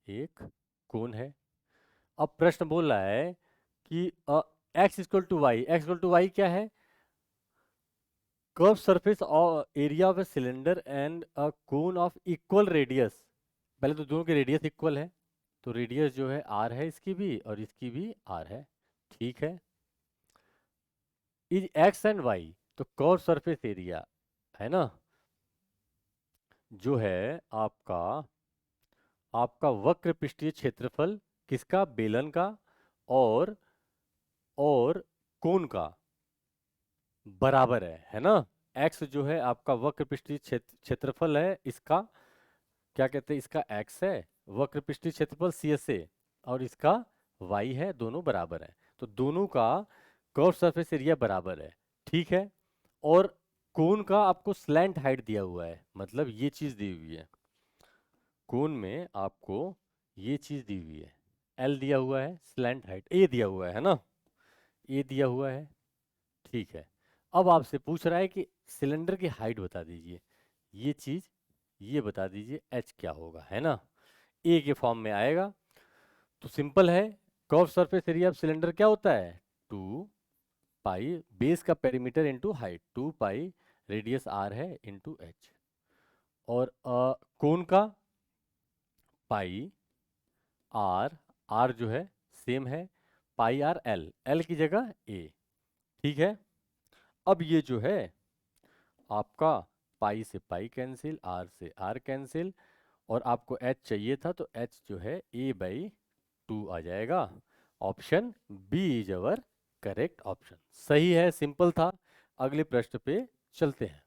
एक कोन है। अब प्रश्न बोल रहा है कि x=y, x=y क्या है? Curve surface area of a cylinder and a cone of equal radius. पहले तो दोनों के रेडियस इक्वल है, तो रेडियस जो है r है इसकी भी, और इसकी भी r है। ठीक है। इज x एंड y, तो कर्व सरफेस एरिया है ना, जो है आपका आपका वक्र पृष्ठीय क्षेत्रफल, किसका? बेलन का, और और कोन का बराबर है ना? x जो है आपका वक्र पृष्ठीय क्षेत्रफल है, इसका क्या कहते हैं? इसका x है, वक्र पृष्ठीय क्षेत्रफल CSA, और इसका y है, दोनों बराबर है। तो दोनों का कर्व सरफेस एरिया बराबर है। ठीक है। और कोन का आपको स्लैंट हाइट दिया हुआ है, मतलब ये चीज दी हुई है। कोन में आपको ये चीज दी हुई है, L दिया हुआ है, स्लैंट हाइट A दिया हुआ है ना? A दिया हुआ है। ठीक है। अब आपसे पूछ रहा है कि सिलेंडर की हाइट बता दीजिए। ये चीज, ये बता दीजिए h क्या होगा, है ना? A के फॉर्म में आएगा। तो सिंपल है, curve surface area of cylinder क्या होता है? 2 पाई बेस का पेरीमीटर इंटू हाइट, 2 पाई रेडियस r है इंटू h, और कोन का पाई आर, आर जो है सेम है, पाई आर एल, एल की जगह a। ठीक है। अब ये जो है आपका पाई से पाई कैंसिल, आर से आर कैंसिल, और आपको h चाहिए था, तो h जो है a/2 2 आ जाएगा। Option B is our correct option. सही है, सिंपल था। अगले प्रश्न पे चलते हैं।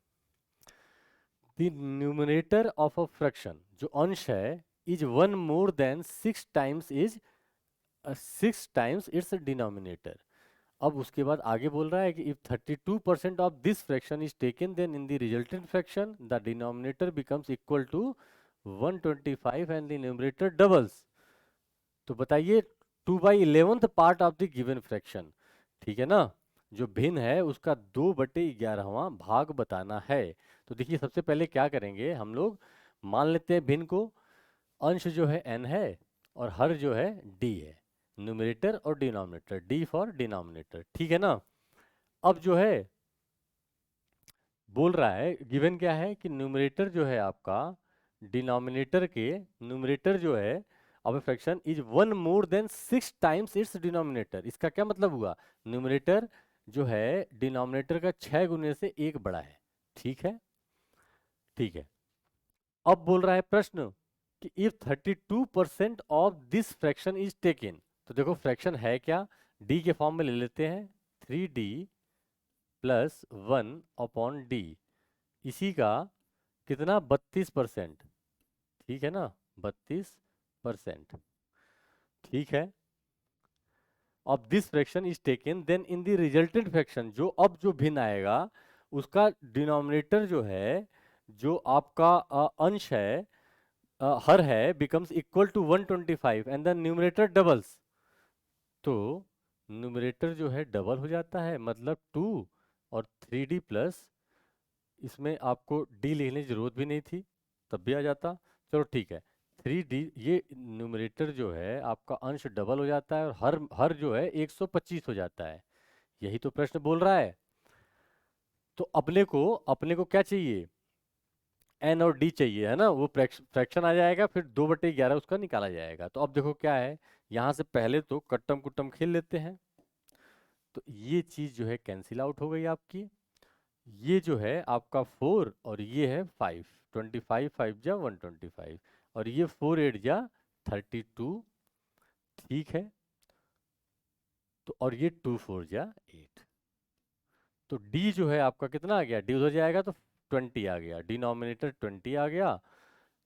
The numerator of a fraction, जो अंश है, is one more than 6 times its denominator. अब उसके बाद आगे बोल रहा है कि if 32% of this fraction is taken then in the resultant fraction the denominator becomes equal to 125 and the numerator doubles. तो बताइए 2/11 part of the given fraction, ठीक है ना, जो भिन्न है उसका 2/11वां भाग बताना है। तो देखिए सबसे पहले क्या करेंगे हम लोग, मान लेते हैं भिन्न को, अंश जो है n है और हर जो है d है, न्यूमरेटर और डिनोमिनेटर, d फॉर डिनोमिनेटर, ठीक है ना। अब जो है बोल रहा है, गिवन क्या है कि न्यूमरेटर जो है आपका डिनोमिनेटर के, न्यूमरेटर जो है of fraction is one more than 6 times its denominator. इसका क्या मतलब हुआ, न्यूमरेटर जो है डिनोमिनेटर का 6 गुने से एक बड़ा है, ठीक है, ठीक है। अब बोल रहा है प्रश्न कि if 32% of this fraction is taken, तो देखो फ्रैक्शन है क्या, d के फॉर्म में ले लेते हैं, 3d प्लस 1/d, इसी का कितना 32%, ठीक है ना, 32%, ठीक है। अब this fraction is taken then in the resultant fraction, जो अब जो भिन्न आएगा उसका डिनोमिनेटर जो है, जो आपका अंश है, हर है, becomes equal to 125 and the numerator doubles. तो न्यूमरेटर जो है डबल हो जाता है, मतलब 2 और 3d प्लस, इसमें आपको d लिखने की जरूरत भी नहीं थी, तब भी आ जाता। चलो ठीक है, 3d, ये न्यूमरेटर जो है आपका अंश डबल हो जाता है और हर हर जो है 125 हो जाता है, यही तो प्रश्न बोल रहा है। तो अपने को क्या चाहिए, एन और डी चाहिए, है ना, वो फ्रैक्शन आ जाएगा, फिर 2/11 उसका निकाला जाएगा। तो अब देखो क्या है, यहाँ से पहले तो कट्टम कुट्टम खेल लेते हैं। तो ये चीज जो है कैंसिल आउट हो गई आपकी, ये जो है आपका 4 और ये है 5, 25 5 जा 125, और ये 4 8 जा 32, ठीक है। तो और ये 2 4 जा 8, तो d जो है आपका कितना आ गया, d उधर जाएगा तो 20 आ गया, डिनोमिनेटर 20 आ गया।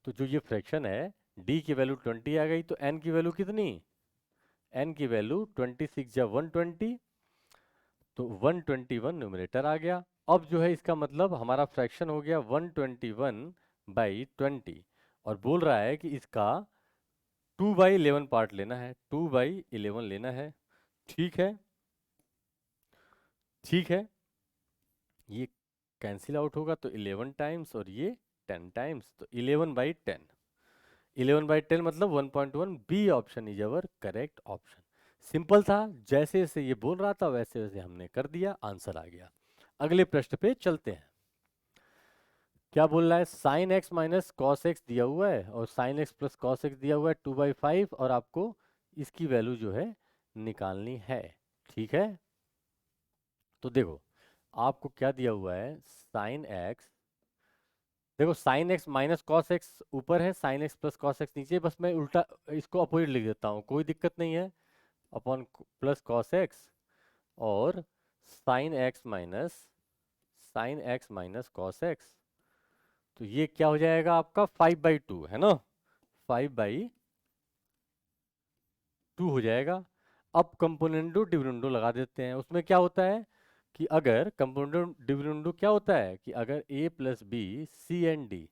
तो जो ये फ्रैक्शन है, d की वैल्यू 20 आ गई, तो n की वैल्यू कितनी, n की वैल्यू 26 जा 120, तो 121 न्यूमरेटर आ गया। अब जो है इसका मतलब हमारा फ्रैक्शन हो गया 121/20, और बोल रहा है कि इसका 2/11 पार्ट लेना है, 2/11 लेना है, ठीक है, ठीक है। ये कैंसिल आउट होगा तो 11 टाइम्स और ये 10 टाइम्स, तो 11/10, 11/10 मतलब 1.1, B option is our correct option. Simple था, जैसे जैसे ये बोल रहा था वैसे वैसे हमने कर दिया, आंसर आ गया। अगले प्रश्न पे चलते हैं। क्या बोल रहा है, sine x minus cos x दिया हुआ है और sine x plus cos x दिया हुआ है 2/5, और आपको इसकी वैल्यू जो है निकालनी है, ठीक है। तो देखो आपको क्या दिया हुआ है, साइन एक्स, देखो sine x minus cos x ऊपर है, sine x plus cos x नीचे, बस मैं उल्टा इसको अपोजिट लिख देता हूँ, कोई दिक्कत नहीं है, अपॉन प्लस कॉस एक्स और sine x minus cos x, तो ये क्या हो जाएगा आपका 5/2, है ना, 5/2 हो जाएगा। अब कंपोनेंडो डिविडेंडो लगा देते हैं, उसमें क्या होता है कि अगर कंपोनेंडो डिविडेंडो क्या होता है कि अगर a plus B C and D,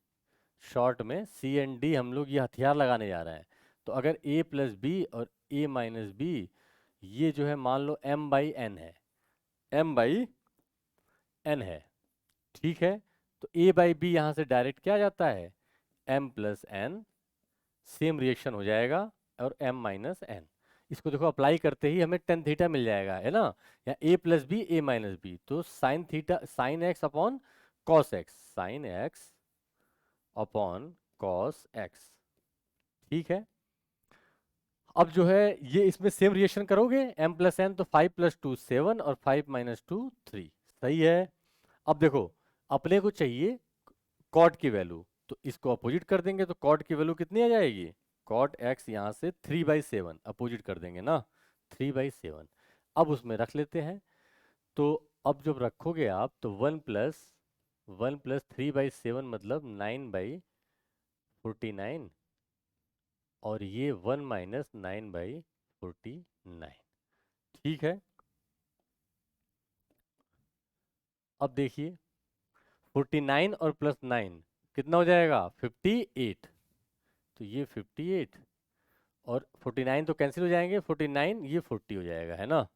short में सी एन डी हम लोग ये हथियार लगाने जा रहे हैं, तो अगर a प्लस बी और a माइनस बी, ये जो है मान लो m/n है, m/n है, ठीक है। तो a/b यहाँ से डायरेक्ट क्या आ जाता है, m+n, सेम रिएक्शन हो जाएगा, और m-n, इसको देखो अप्लाई करते ही हमें टेन थीटा मिल जाएगा, है ना, या a plus B a minus B, तो sine theta, sine x upon cos x, sine x upon cos x, ठीक है। अब जो है ये इसमें सेम रिएक्शन करोगे, m+n, तो 5+2 7 और 5 - 2 3, सही है। अब देखो अपने को चाहिए कॉट की वैल्यू, तो इसको अपोजिट कर देंगे, तो कॉट की वैल्यू कितनी आ जाएगी, कॉट एक्स यहाँ से 3/7 अपोजिट कर देंगे ना, 3/7। अब उसमें रख लेते हैं। तो अब जब रखोगे आप तो 1 प्लस 3/7 मतलब 9/49, और ये 1 - 9/49। ठीक है, अब देखिए 49 और प्लस 9 कितना हो जाएगा, 58। तो ये 58 और 49 तो कैंसिल हो जाएंगे, 49 ये 40 हो जाएगा, है ना।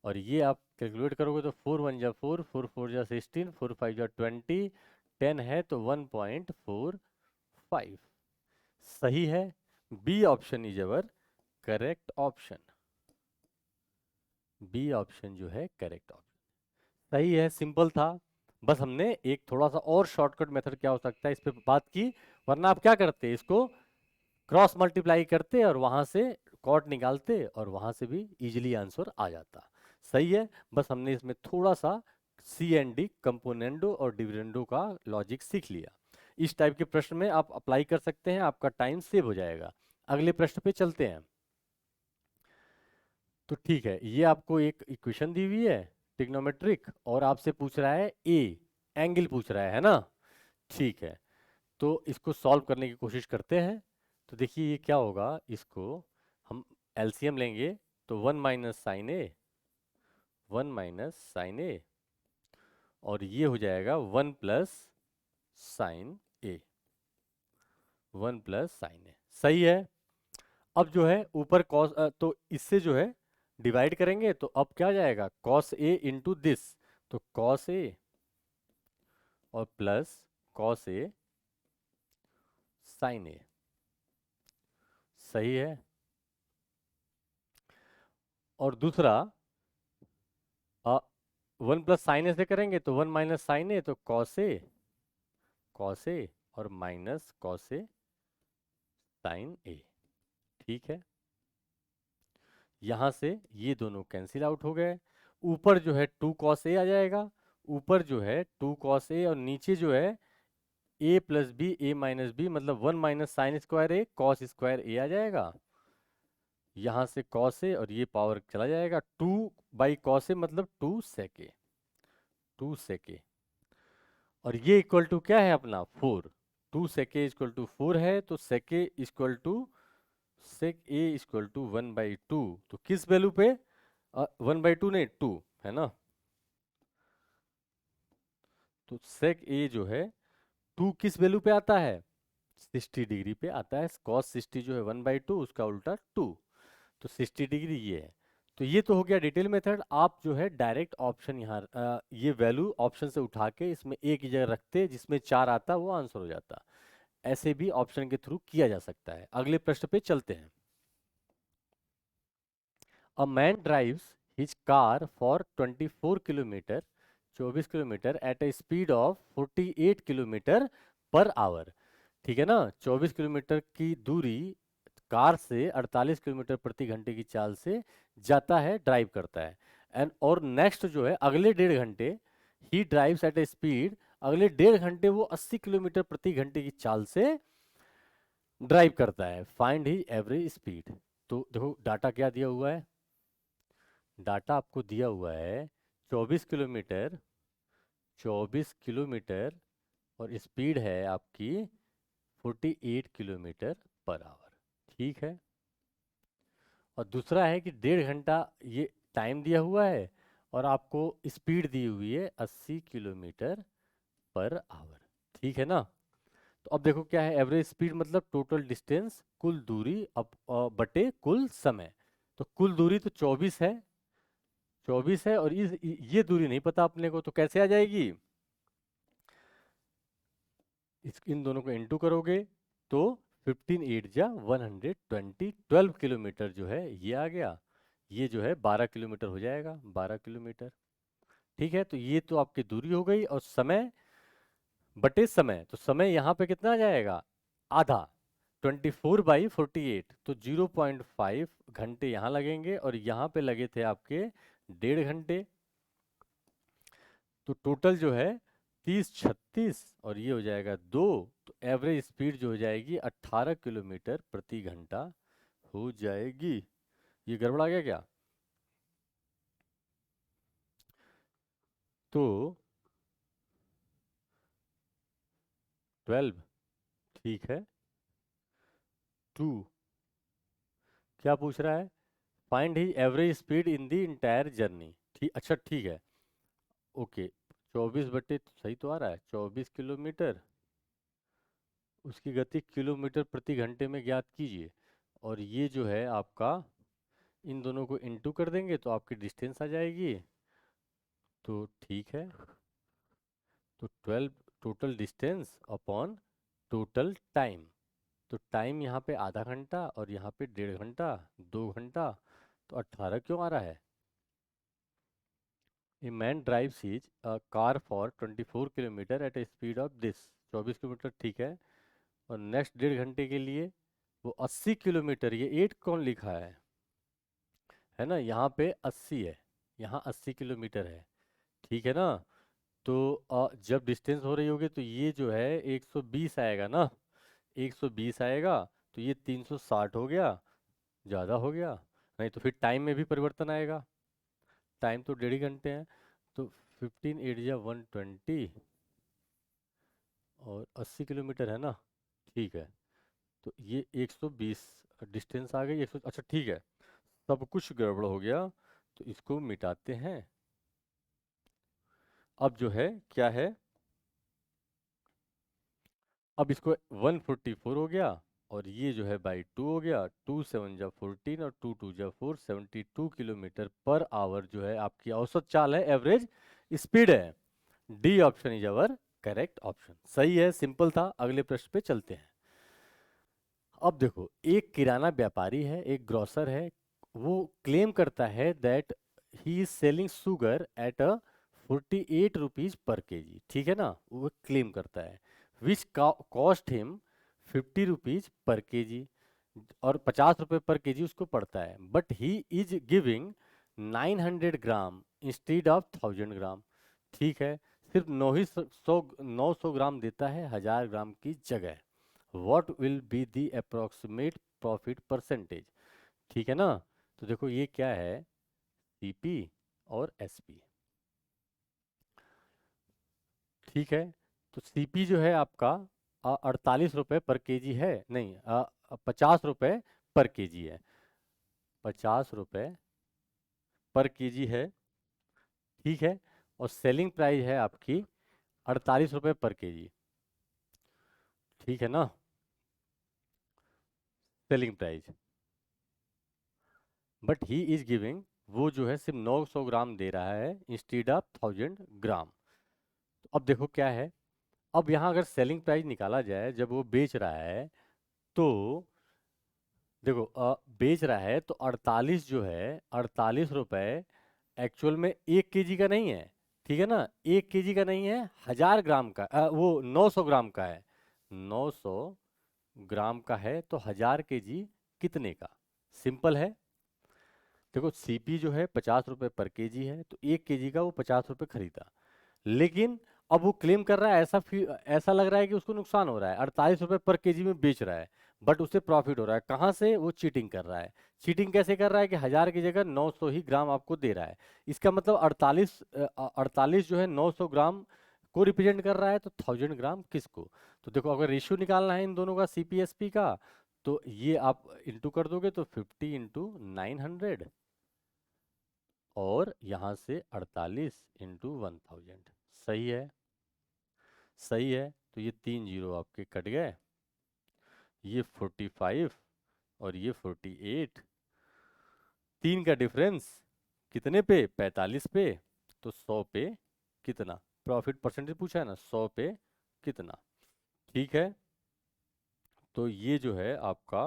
और ये आप कैलकुलेट करोगे तो 4 × 1 = 4, 4 × 4 = 16, 4 × 5 = 20, 10 है तो 1.45 सही है। B option is our correct option. B option जो है करेक्ट ऑप्शन सही है, सिंपल था। बस हमने एक थोड़ा सा और शॉर्टकट मेथड क्या हो सकता है इस पे बात की, वरना आप क्या करते, इसको क्रॉस मल्टीप्लाई करते और वहां से कॉट निकालते और वहां से भी इजीली आंसर आ जाता। सही है, बस हमने इसमें थोड़ा सा सी एंड डी कंपोनेंडो और डिविडेंडो का लॉजिक सीख लिया। इस टाइप के प्रश्न में आप अप्लाई कर सकते हैं, आपका टाइम सेव हो जाएगा। अगले प्रश्न पे चलते हैं। तो ठीक है, ये आपको एक इक्वेशन दी हुई है ट्रिग्नोमेट्रिक, और आपसे पूछ रहा है ए एंगल पूछ रहा है ना। ठीक है, तो इसको सॉल्व करने की कोशिश करते हैं। तो देखिए ये क्या होगा, इसको हम एलसीएम लेंगे तो 1 - sin A और ये हो जाएगा 1 + sin A, 1 + sin A सही है। अब जो है ऊपर कॉस, तो इससे जो है डिवाइड करेंगे तो अब क्या जाएगा, कॉस ए इंटू दिस, तो कॉस ए और प्लस कॉस ए साइन ए सही है। और दूसरा 1 + sin A से करेंगे तो 1 - sin A, तो कॉस ए और माइनस कॉस ए साइन ए। ठीक है, यहां से ये दोनों कैंसिल आउट हो गए। ऊपर जो है 2 cos A आ जाएगा, ऊपर जो है 2 cos A और नीचे जो है A + B मतलब 1 - sin² A cos² A आ जाएगा। यहां से cos A और ये पावर चला जाएगा, 2/cos A मतलब 2 sec A, 2 sec A। और ये इक्वल टू क्या है अपना 4, 2 sec A = 4 है, तो sec A = 1/2। तो किस वैल्यू पे, 1/2 नहीं 2 है ना। तो sec A जो है 2 किस वैल्यू पे आता है, 60 डिग्री पे आता है। cos 60 जो है 1/2, उसका उल्टा 2, तो 60 डिग्री ये है। तो ये तो हो गया डिटेल मेथड। आप जो है डायरेक्ट ऑप्शन यहाँ ये वैल्यू ऑप्शन से उठा के इसमें एक ही जगह रखते, जिसमें 4 आता वो आंसर हो जाता। ऐसे भी ऑप्शन के थ्रू किया जा सकता है। अगले प्रश्न पे चलते हैं। A man drives his car for 24 kilometre, 24 kilometre at a speed of 48 kilometre hour. ठीक है ना, 24 किलोमीटर की दूरी कार से 48 किलोमीटर प्रति घंटे की चाल से जाता है, ड्राइव करता है। एंड और नेक्स्ट जो है अगले 1.5 घंटे he drives at a speed, अगले 1.5 घंटे वो 80 किलोमीटर प्रति घंटे की चाल से ड्राइव करता है। फाइंड ही एवरेज स्पीड। तो देखो डाटा क्या दिया हुआ है, डाटा आपको दिया हुआ है 24 किलोमीटर, 24 किलोमीटर और स्पीड है आपकी 48 किलोमीटर/आवर। ठीक है, और दूसरा है कि 1.5 घंटा ये टाइम दिया हुआ है और आपको स्पीड दी हुई है 80 किलोमीटर/आवर। ठीक है ना। तो अब देखो क्या है, एवरेज स्पीड मतलब टोटल डिस्टेंस, कुल दूरी अब बटे कुल समय। तो कुल दूरी तो 24 है और ये दूरी नहीं पता अपने को, तो कैसे आ जाएगी, इन दोनों को इनटू करोगे तो 15 × 8 = 120, 12 किलोमीटर जो है ये आ गया। ये जो है 12 किलोमीटर हो जाएगा, 12 किलोमीटर। ठीक है, तो ये तो आपकी दूरी हो गई, और समय बटे समय, तो समय यहाँ पे कितना आ जाएगा, आधा, 24/48, तो 0.5 घंटे यहाँ लगेंगे और यहाँ पे लगे थे आपके 1.5 घंटे। तो टोटल जो है 30 36 और ये हो जाएगा 2, तो एवरेज स्पीड जो हो जाएगी 18 किलोमीटर प्रति घंटा हो जाएगी। ये गड़बड़ा गया क्या? तो 12, ठीक है। 2, क्या पूछ रहा है? Find he average speed in the entire journey. ठीक, अच्छा ठीक है, ओके। 24 बटे सही तो आ रहा है, 24 किलोमीटर, उसकी गति किलोमीटर प्रति घंटे में ज्ञात कीजिए। और ये जो है आपका, इन दोनों को इनटू कर देंगे तो आपकी डिस्टेंस आ जाएगी। तो ठीक है, तो 12 total distance upon total time. तो टाइम यहाँ पे आधा घंटा और यहाँ पे 1.5 घंटा, 2 घंटा, तो 18 क्यों आ रहा है? A man drives his car for 24 kilometre at a speed of this. 24 kilometre, ठीक है। और नेक्स्ट 1.5 घंटे के लिए वो 80 किलोमीटर, ये 8 कौन लिखा है ना, यहाँ पे 80 है, यहाँ 80 किलोमीटर है, ठीक है ना। तो जब डिस्टेंस हो रही होगी तो ये जो है 120 आएगा ना, 120 आएगा, तो ये 360 हो गया, ज़्यादा हो गया। नहीं तो फिर टाइम में भी परिवर्तन आएगा, टाइम तो 1.5 घंटे है। तो 15 8 या 120, और 80 किलोमीटर है ना, ठीक है। तो ये 120 डिस्टेंस आ गई, 100, अच्छा ठीक है। सब कुछ गड़बड़ हो गया, तो इसको मिटाते हैं। अब जो है क्या है, अब इसको 144 हो गया, और ये जो है बाई 2 हो गया, 2 7 जा 14 और 2 2 जा 4, 72 किलोमीटर पर आवर जो है आपकी औसत चाल है, एवरेज स्पीड है। D option is our correct option, सही है, सिंपल था। अगले प्रश्न पे चलते हैं। अब देखो, एक किराना व्यापारी है, एक ग्रोसर है, वो क्लेम करता है that he is selling sugar at a 48 rupees per KG, ठीक है ना, वो क्लेम करता है। Which cost him 50 rupees per KG, और 50 रुपए पर केजी उसको पड़ता है। But he is giving 900 gram instead of 1000 ग्राम, ठीक है। सिर्फ 900 ग्राम देता है 1000 ग्राम की जगह। What will be the approximate profit percentage, ठीक है ना। तो देखो ये क्या है, सीपी और एसपी, ठीक है। तो सीपी जो है आपका 48 रुपए पर केजी है, नहीं 50 रुपए पर केजी है, 50 रुपए पर केजी है, ठीक है। और सेलिंग प्राइस है आपकी 48 रुपए पर केजी, ठीक है ना, selling price. But he is giving, वो जो है सिर्फ 900 ग्राम दे रहा है इंस्टीड ऑफ 1000 ग्राम। तो अब देखो क्या है, अब यहाँ अगर सेलिंग प्राइस निकाला जाए जब वो बेच रहा है, तो देखो बेच रहा है तो 48 जो है, 48 रुपए एक्चुअल में 1 केजी का नहीं है, ठीक है ना, 1 केजी का नहीं है, 1000 ग्राम का, वो 900 ग्राम का है, 900 ग्राम का है, तो 1000 केजी कितने का? सिंपल है। देखो सीपी जो है 50 रुपए पर केजी है, तो 1 केजी का वो 50 रुपए खरीदा, लेकिन अब वो क्लेम कर रहा है, ऐसा लग रहा है कि उसको नुकसान हो रहा है, 48 रुपए पर केजी में बेच रहा है, बट उसे प्रॉफिट हो रहा है। कहाँ से? वो चीटिंग कर रहा है। चीटिंग कैसे कर रहा है कि 1000 की जगह 900 ही ग्राम आपको दे रहा है। इसका मतलब 48 जो है 900 ग्राम को रिप्रेजेंट कर रहा है, तो 1000 ग्राम किसको? तो देखो अगर रेशियो निकालना है इन दोनों का, सीपीएसपी का, तो ये आप इंटू कर दोगे तो 50 × 900, और यहाँ से 48 × 1000, सही है, सही है। तो ये 3 जीरो आपके कट गए, ये 45 और ये 48, 3 का डिफरेंस कितने पे? 45 पे। तो 100 पे कितना? प्रॉफिट परसेंटेज पूछा है ना, 100 पे कितना, ठीक है। तो ये जो है आपका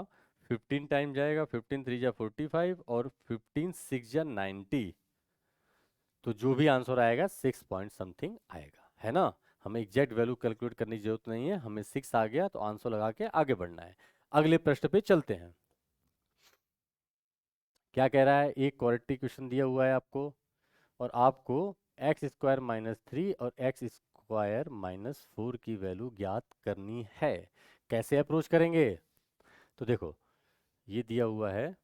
15 टाइम जाएगा, 15 3 जा 45 और 15 6 जा 90, तो जो भी आंसर आएगा 6 पॉइंट समथिंग आएगा, है ना। हमें एग्जैक्ट वैल्यू कैलकुलेट करने की जरूरत नहीं है, हमें 6 आ गया तो आंसर लगा के आगे बढ़ना है। अगले प्रश्न पे चलते हैं। क्या कह रहा है, एक क्वाड्रेटिक क्वेश्चन दिया हुआ है आपको, और आपको x² - 3 और x स्क्वायर माइनस 4 की वैल्यू ज्ञात करनी है। कैसे अप्रोच करेंगे? तो देखो ये दिया हुआ है,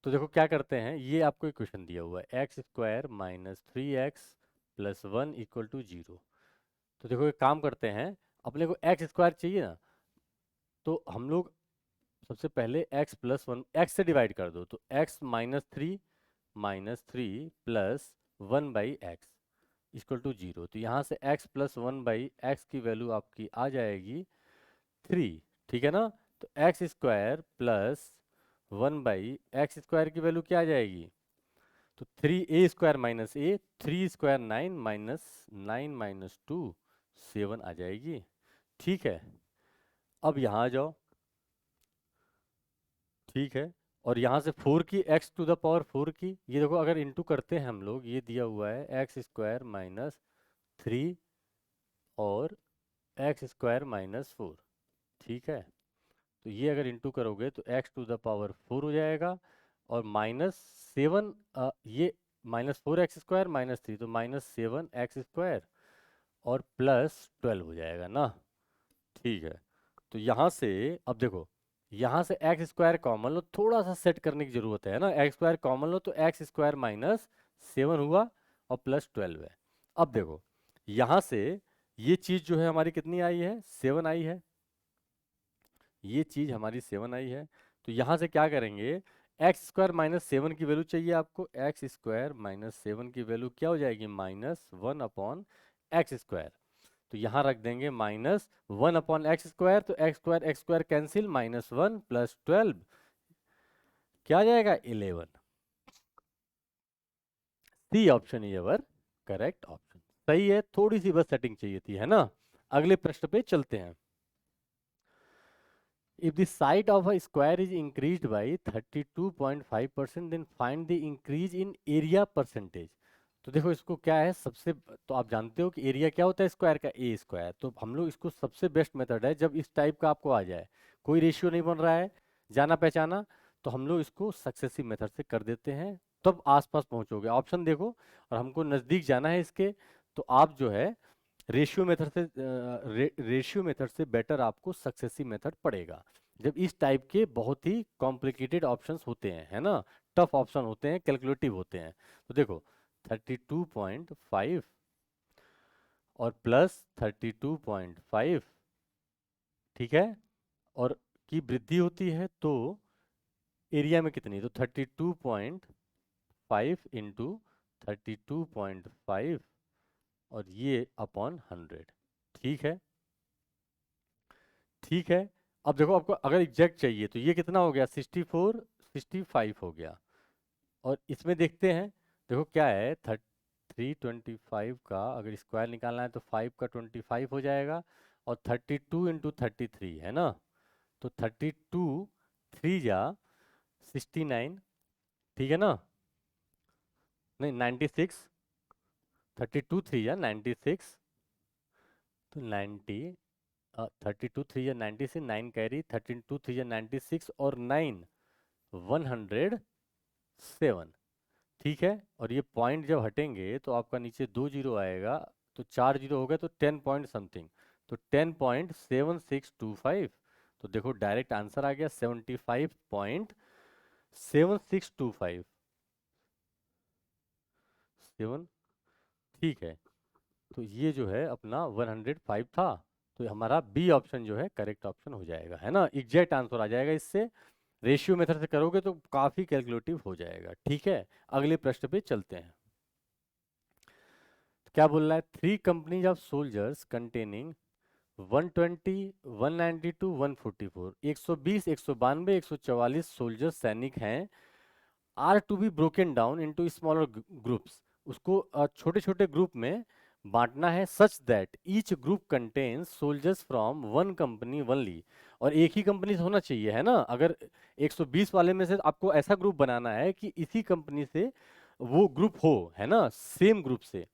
तो देखो क्या करते हैं, ये आपको एक क्वेश्चन दिया हुआ है, x square minus 3x plus 1 equal to 0। तो देखो एक काम करते हैं, अपने को एक्स स्क्वायर चाहिए ना, तो हम लोग सबसे पहले x प्लस 1 एक्स से डिवाइड कर दो, तो x-3 plus 1/x equal to 0। तो यहाँ से x प्लस 1/x की वैल्यू आपकी आ जाएगी 3, ठीक है ना। तो x square plus 1/x square की वैल्यू क्या आ जाएगी? तो 3a² माइनस ए, 3 स्क्वायर 9 माइनस 9 माइनस 2 7 आ जाएगी, ठीक है। अब यहाँ आ जाओ, ठीक है। और यहाँ से 4 की x⁴ की, ये देखो अगर इंटू करते हैं हम लोग, ये दिया हुआ है x² माइनस 3 और x² माइनस 4, ठीक है। तो ये अगर इंटू करोगे तो x⁴ हो जाएगा, और -7, ये -4x² माइनस 3, तो -7x² और +12 हो जाएगा ना, ठीक है। तो यहाँ से अब देखो, यहाँ से x² कॉमन लो, थोड़ा सा सेट करने की जरूरत है ना, x² कॉमन लो तो x² माइनस 7 हुआ और +12 है। अब देखो यहाँ से ये चीज जो है हमारी कितनी आई है, 7 आई है, ये चीज हमारी 7 आई है। तो यहाँ से क्या करेंगे, x² माइनस 7 की वैल्यू चाहिए आपको, x² माइनस 7 की वैल्यू क्या हो जाएगी, -1/x²। तो यहाँ रख देंगे -1/x², तो x² कैंसिल, -1 प्लस 12 क्या आ जाएगा, 11। C option is our correct option. सही है, थोड़ी सी बस सेटिंग चाहिए थी, है ना। अगले प्रश्न पे चलते हैं। If the side of a square is increased by 32.5%, then find the increase in area percentage। तो देखो इसको क्या है, सबसे तो आप जानते हो कि एरिया क्या होता है स्क्वायर का, a²। तो हम लोग इसको सबसे बेस्ट मेथड है, जब इस टाइप का आपको आ जाए, कोई रेशियो नहीं बन रहा है जाना पहचाना, तो हम लोग इसको सक्सेसिव मेथड से कर देते हैं, तब आसपास पहुंचोगे। ऑप्शन देखो, और हमको नज़दीक जाना है इसके, तो आप जो है रेशियो मेथड से बेटर आपको सक्सेसिव मेथड पड़ेगा, जब इस टाइप के बहुत ही कॉम्प्लिकेटेड ऑप्शंस होते हैं, है ना, टफ ऑप्शन होते हैं, कैलकुलेटिव होते हैं। तो देखो 32.5 और प्लस 32.5, ठीक है, और की वृद्धि होती है तो एरिया में कितनी, तो 32.5 इंटू 32.5 और ये अपॉन 100, ठीक है, ठीक है। अब देखो आपको अगर एग्जैक्ट चाहिए तो ये कितना हो गया, 64 65 हो गया। और इसमें देखते हैं, देखो क्या है, 325 का अगर स्क्वायर निकालना है तो 5 का 25 हो जाएगा, और 32 इंटू 33 है ना, तो 32 3 जा 69, ठीक है ना, नहीं 96, 32 3 जा 96, तो 90, 32 3 या 96, 9 कैरी, 32 3 या 96 और 9 107, ठीक है। और ये पॉइंट जब हटेंगे तो आपका नीचे 2 जीरो आएगा, तो 4 जीरो हो गया, तो 10 पॉइंट समथिंग, तो 10.7625। तो देखो डायरेक्ट आंसर आ गया 75.7625 7, ठीक है। तो ये जो है अपना 105 था, तो हमारा बी ऑप्शन जो है करेक्ट ऑप्शन हो जाएगा, है ना, एग्जैक्ट आंसर आ जाएगा इससे। रेशियो मेथड से करोगे तो काफी कैलकुलेटिव हो जाएगा, ठीक है। अगले प्रश्न पे चलते हैं। क्या बोल रहा है, 3 companies of soldiers containing 120 192 144, 120 192 144 soldiers सैनिक हैं, are to be broken down into smaller groups. उसको छोटे छोटे ग्रुप में बांटना है, such that each group contains soldiers from one company only. और एक ही कंपनी से होना चाहिए, है ना। अगर 120 वाले में से आपको ऐसा ग्रुप बनाना है कि इसी कंपनी से वो ग्रुप हो, है ना, सेम ग्रुप से,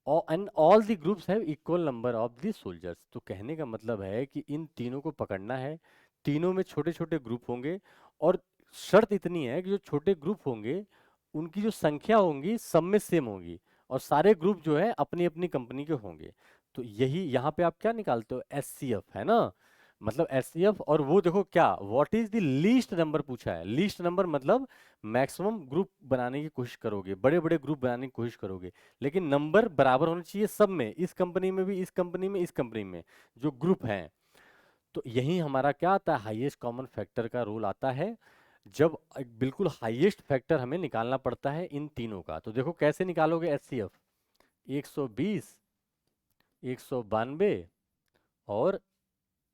and all the groups have equal number of the soldiers. तो कहने का मतलब है कि इन तीनों को पकड़ना है, तीनों में छोटे छोटे ग्रुप होंगे, और शर्त इतनी है कि जो छोटे ग्रुप होंगे उनकी जो संख्या होंगी सब में सेम होगी, और सारे ग्रुप जो है अपनी अपनी कंपनी के होंगे। तो यही यहाँ पे आप क्या निकालते हो, एचसीएफ, है ना। मतलब एचसीएफ, और वो देखो क्या, what is the least number पूछा है। लीस्ट नंबर मतलब मैक्सिमम ग्रुप बनाने की कोशिश करोगे, बड़े बड़े ग्रुप बनाने की कोशिश करोगे, लेकिन नंबर बराबर होना चाहिए सब में, इस कंपनी में भी, इस कंपनी में, इस कंपनी में, जो ग्रुप हैं। तो यही हमारा क्या आता है, हाईएस्ट कॉमन फैक्टर का रोल आता है, जब बिल्कुल हाईएस्ट फैक्टर हमें निकालना पड़ता है इन तीनों का। तो देखो कैसे निकालोगे एचसीएफ, 120, 192 और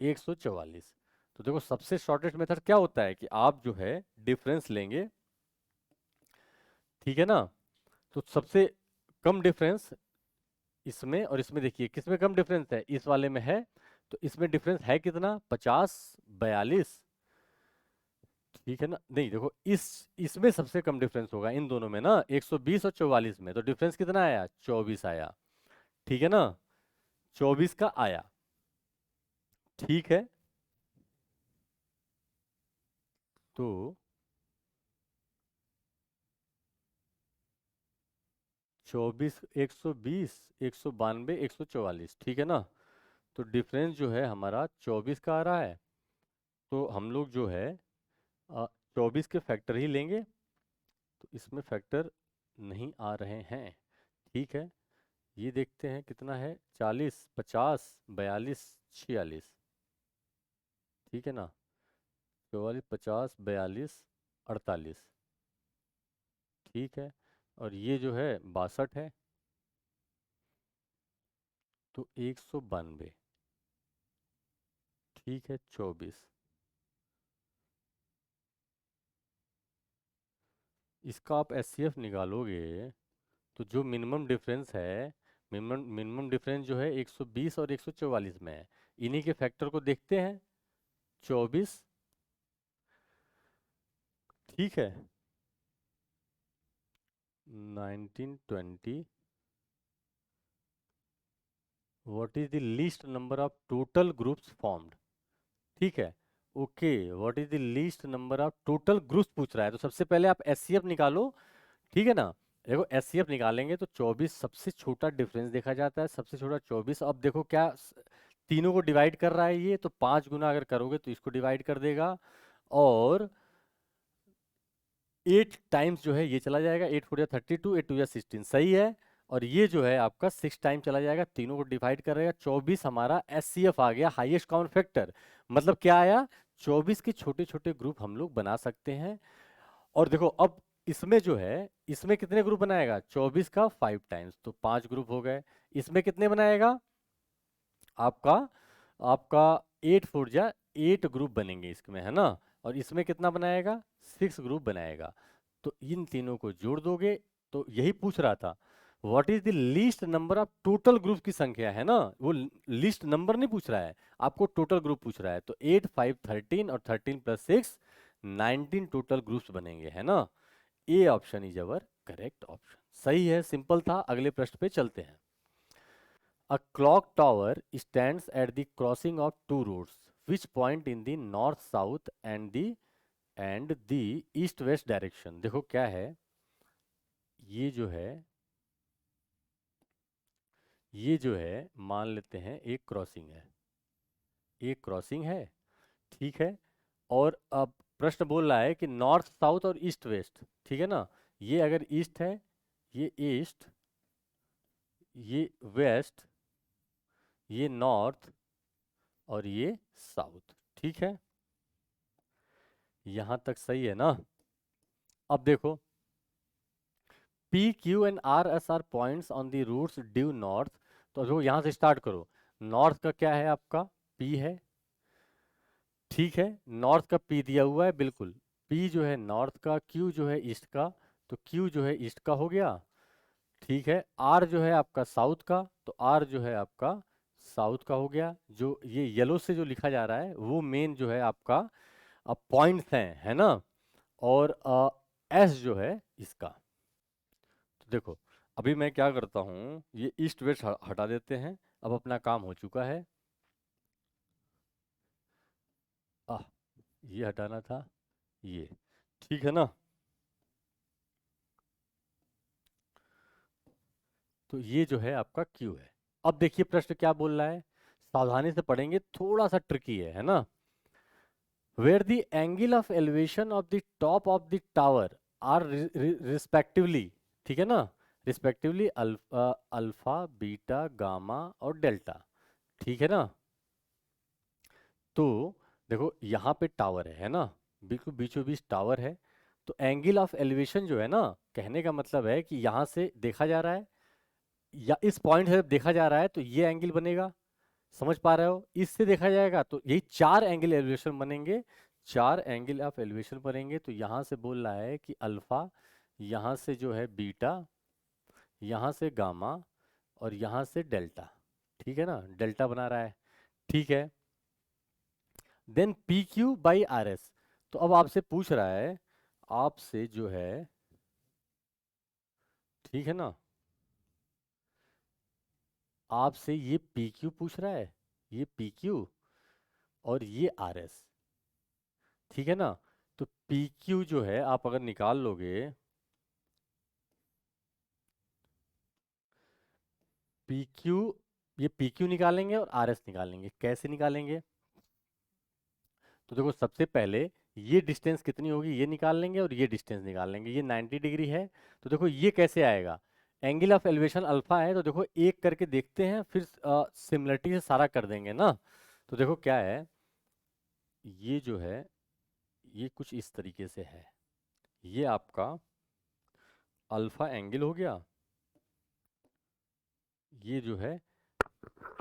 144। तो देखो सबसे शॉर्टेस्ट मेथड क्या होता है कि आप जो है डिफरेंस लेंगे, ठीक है ना। तो सबसे कम डिफरेंस इसमें और इसमें, देखिए किसमें कम डिफरेंस है, इस वाले में है। तो इसमें डिफरेंस है कितना, 50, 42, ठीक है ना। नहीं देखो, इस इसमें सबसे कम डिफरेंस होगा इन दोनों में ना, 120 और 44 में, तो डिफरेंस कितना आया, 24 आया, ठीक है ना, 24 का आया, ठीक है। तो 24, 120, 192, 144, ठीक है ना। तो डिफरेंस जो है हमारा 24 का आ रहा है। तो हम लोग जो है 24 के फैक्टर ही लेंगे। तो इसमें फैक्टर नहीं आ रहे हैं, ठीक है। ये देखते हैं कितना है, 40, 50, 42, 46, ठीक है ना, 44, 50, 42, 48, ठीक है। और ये जो है 62 है, तो 192, ठीक है, 24, इसका आप एचसीएफ निकालोगे तो जो मिनिमम डिफरेंस है, मिनिमम मिनिमम डिफरेंस जो है 120 और 144 में है। इन्हीं के फैक्टर को देखते हैं, 24, ठीक है, 19, 20, what is the least number of total groups formed, ठीक है। Okay, what is the least number of total groups पूछ रहा है, तो सबसे पहले आप एचसीएफ निकालो, ठीक है ना। देखो एचसीएफ निकालेंगे तो 24 सबसे छोटा डिफरेंस देखा जाता है, सबसे छोटा 24। अब देखो क्या, तीनों को डिवाइड कर रहा है ये, तो 5 गुना अगर करोगे तो इसको डिवाइड कर देगा, और 8 टाइम्स जो है ये चला जाएगा, 8 4 32, 8 2 16, सही है। और ये जो है आपका 6 टाइम चला जाएगा, तीनों को डिवाइड करेगा, 24 हमारा एचसीएफ आ गया, हाईएस्ट कॉमन फैक्टर। मतलब क्या आया, 24 के छोटे छोटे ग्रुप हम लोग बना सकते हैं। और देखो अब इसमें जो है, इसमें कितने ग्रुप बनाएगा, 24 का 5 टाइम्स, तो 5 ग्रुप हो गए। इसमें कितने बनाएगा आपका, आपका 8 4 जा 8 ग्रुप बनेंगे इसमें, है ना। और इसमें कितना बनाएगा, 6 ग्रुप बनाएगा। तो इन तीनों को जोड़ दोगे, तो यही पूछ रहा था, what is the least number of total group की संख्या, है ना। वो लीस्ट नंबर नहीं पूछ रहा है, आपको टोटल ग्रुप पूछ रहा है। तो 8 5 13 और 13 प्लस 6, 19 टोटल ग्रुप्स बनेंगे, है ना। ए option is our correct option, सही है, सिंपल था। अगले प्रश्न पे चलते हैं। A clock tower stands at the crossing of two roads, which point in the north south and the east west direction। देखो क्या है, ये जो है, ये जो है मान लेते हैं एक क्रॉसिंग है, एक क्रॉसिंग है, ठीक है। और अब प्रश्न बोल रहा है कि नॉर्थ साउथ और ईस्ट वेस्ट, ठीक है ना। ये अगर ईस्ट है, ये ईस्ट, ये वेस्ट, ये नॉर्थ और ये साउथ, ठीक है। यहां तक सही है ना। अब देखो, P Q and R S are points on the routes due north. तो जो यहां से स्टार्ट करो, नॉर्थ का क्या है आपका, पी है, ठीक है। नॉर्थ का पी दिया हुआ है बिल्कुल, पी जो है नॉर्थ का, क्यू जो है ईस्ट का, तो क्यू जो है ईस्ट का हो गया, ठीक है। आर जो है आपका साउथ का, तो आर जो है आपका साउथ का हो गया। जो ये येलो से जो लिखा जा रहा है वो मेन जो है आपका पॉइंट्स हैं, है ना। और एस जो है इसका। तो देखो अभी मैं क्या करता हूँ, ये ईस्ट वेस्ट हटा देते हैं, अब अपना काम हो चुका है। आह, ये हटाना था, ये, ठीक है ना। तो ये जो है आपका Q है। अब देखिए प्रश्न क्या बोल रहा है, सावधानी से पढ़ेंगे, थोड़ा सा ट्रिकी है ना। Where the angle of elevation of the top of the tower are respectively, ठीक है ना, respectively alpha, alpha beta gamma और डेल्टा, ठीक है ना। तो देखो यहाँ पे टावर है ना, बिल्कुल बीचों बीच टावर है। तो एंगल ऑफ एलिवेशन जो है ना, कहने का मतलब है कि यहाँ से देखा जा रहा है या इस पॉइंट से देखा जा रहा है तो ये एंगल बनेगा, समझ पा रहे हो। इससे देखा जाएगा तो यही चार एंगल एलिवेशन बनेंगे, चार एंगल ऑफ एलिवेशन बनेंगे। तो यहाँ से बोल रहा है कि अल्फा, यहाँ से जो है बीटा, यहाँ से गामा और यहाँ से डेल्टा, ठीक है ना, डेल्टा बना रहा है, ठीक है। Then P Q by R S. तो अब आपसे पूछ रहा है, आपसे जो है, ठीक है ना, आपसे ये पी क्यू पूछ रहा है, ये पी क्यू और ये आर एस, ठीक है ना। तो पी क्यू जो है आप अगर निकाल लोगे, पी क्यू, ये पी क्यू निकालेंगे और आर एस निकालेंगे, कैसे निकालेंगे। तो देखो सबसे पहले ये डिस्टेंस कितनी होगी ये निकाल लेंगे और ये डिस्टेंस निकाल लेंगे, ये 90 डिग्री है। तो देखो ये कैसे आएगा, एंगल ऑफ एलिवेशन अल्फा है, तो देखो एक करके देखते हैं, फिर सिमिलरिटी से सारा कर देंगे ना। तो देखो क्या है, ये जो है ये कुछ इस तरीके से है, ये आपका अल्फा एंगल हो गया, ये जो है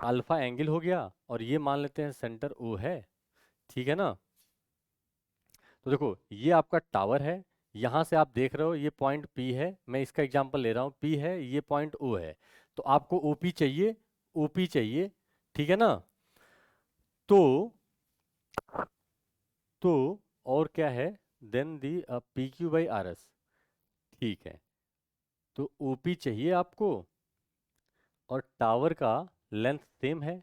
अल्फा एंगल हो गया, और ये मान लेते हैं सेंटर ओ है, ठीक है ना। तो देखो ये आपका टावर है, यहाँ से आप देख रहे हो ये पॉइंट P है, मैं इसका एग्जांपल ले रहा हूँ, P है, ये पॉइंट O है। तो आपको OP चाहिए, OP चाहिए, ठीक है ना। तो तो और क्या है, then the P Q by R S, ठीक है। तो OP चाहिए आपको और टावर का लेंथ सेम है,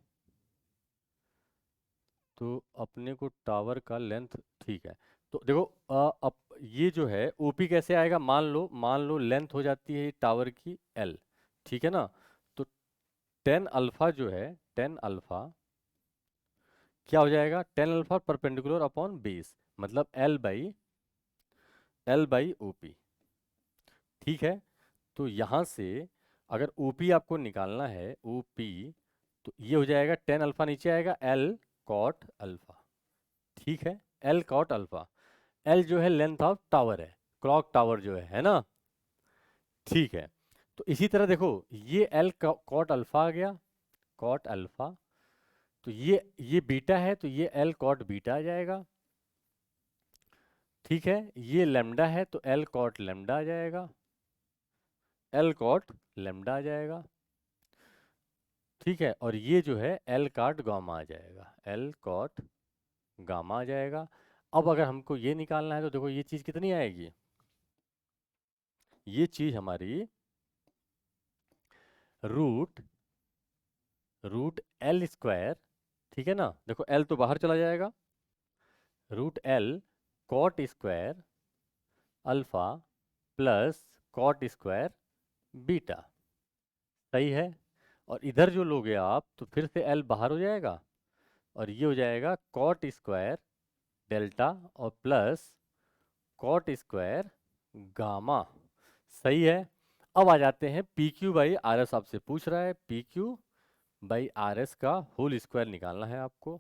तो अपने को टावर का लेंथ, ठीक है। तो देखो अब ये जो है ओपी कैसे आएगा, मान लो लेंथ हो जाती है टावर की एल, ठीक है ना। तो 10 अल्फा जो है, 10 अल्फा क्या हो जाएगा, 10 अल्फा परपेंडिकुलर अपॉन बेस, मतलब एल बाई ओपी, ठीक है। तो यहाँ से अगर ओपी आपको निकालना है, ओपी, तो ये हो जाएगा 10 अल्फा नीचे आएगा एल कॉट अल्फा, ठीक है, एल कॉट अल्फा। एल जो है लेंथ ऑफ टावर है, क्लॉक टावर जो है ना, ठीक है। तो इसी तरह देखो ये एल कॉट अल्फा आ गया, कॉट अल्फा, तो ये बीटा है, तो ये एल कॉट बीटा आ जाएगा, ठीक है। ये लेमडा है तो एल कॉट लेमडा आ जाएगा, एल कॉट लेमडा आ जाएगा, ठीक है। और ये जो है एल कॉट गामा आ जाएगा, एल कॉट गामा आ जाएगा। अब अगर हमको ये निकालना है तो देखो ये चीज कितनी आएगी, ये चीज हमारी रूट रूट एल स्क्वायर, ठीक है ना। देखो एल तो बाहर चला जाएगा, root L cot square alpha plus cot square beta, सही है। और इधर जो लोगे आप तो फिर से एल बाहर हो जाएगा और ये हो जाएगा कॉट स्क्वायर डेल्टा और प्लस कॉट स्क्वायर गामा, सही है। अब आ जाते हैं P Q by R S, आपसे पूछ रहा है P Q by R S का होल स्क्वायर निकालना है आपको।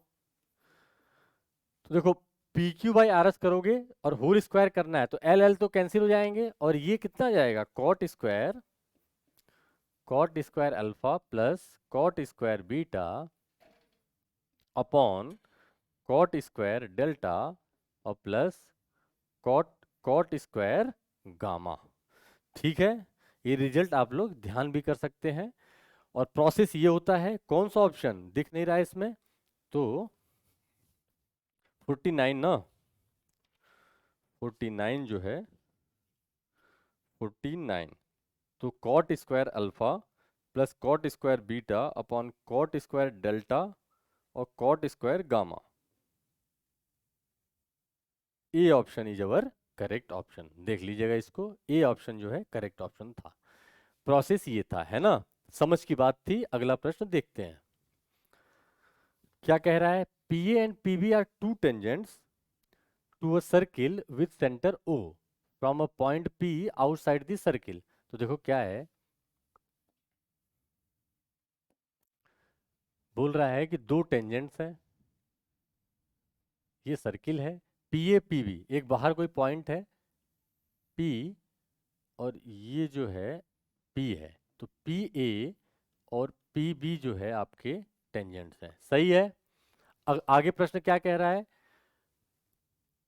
तो देखो P Q by R S करोगे और होल स्क्वायर करना है तो एल एल तो कैंसिल हो जाएंगे, और ये कितना आ जाएगा, cot square alpha plus cot square beta upon cot square delta और plus cot cot square gamma, ठीक है। ये रिजल्ट आप लोग ध्यान भी कर सकते हैं। और प्रोसेस ये होता है, कौन सा ऑप्शन दिख नहीं रहा है इसमें, तो 49 ना, 49 जो है 49, तो cot square alpha plus cot square beta upon cot square delta और cot square gamma, A option is our correct option. देख लीजिएगा इसको, ए ऑप्शन जो है करेक्ट ऑप्शन था। प्रोसेस ये था, है ना, समझ की बात थी। अगला प्रश्न देखते हैं क्या कह रहा है। P and P B are two tangents to a circle with centre O from a point P outside the circle. तो देखो क्या है, बोल रहा है कि दो टेंजेंट्स हैं, ये सर्किल है, पी ए पी बी, एक बाहर कोई पॉइंट है पी, और ये जो है पी है। तो पी ए और पी बी जो है आपके टेंजेंट्स हैं, सही है। आगे प्रश्न क्या कह रहा है,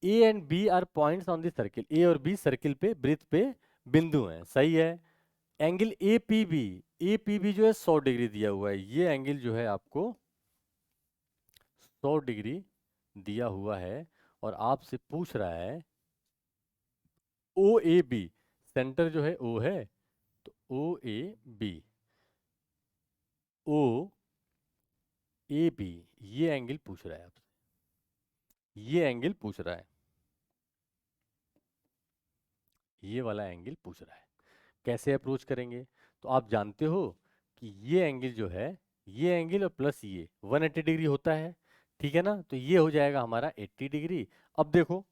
A and B are points on the circle, A और बी सर्किल पे वृत्त पे बिंदु हैं, सही है। Angle A P B, A P B जो है 100 डिग्री दिया हुआ है, ये एंगल जो है आपको 100 डिग्री दिया हुआ है, और आपसे पूछ रहा है ओ ए बी, सेंटर जो है ओ है, तो O A B, O A B, ये एंगल पूछ रहा है आपसे, ये एंगल पूछ रहा है, ये वाला एंगल पूछ रहा है। कैसे अप्रोच करेंगे, तो आप जानते हो कि ये एंगल जो है, ये एंगल और प्लस ये 180 डिग्री होता है, ठीक है ना, तो ये हो जाएगा हमारा 80 डिग्री। अब देखो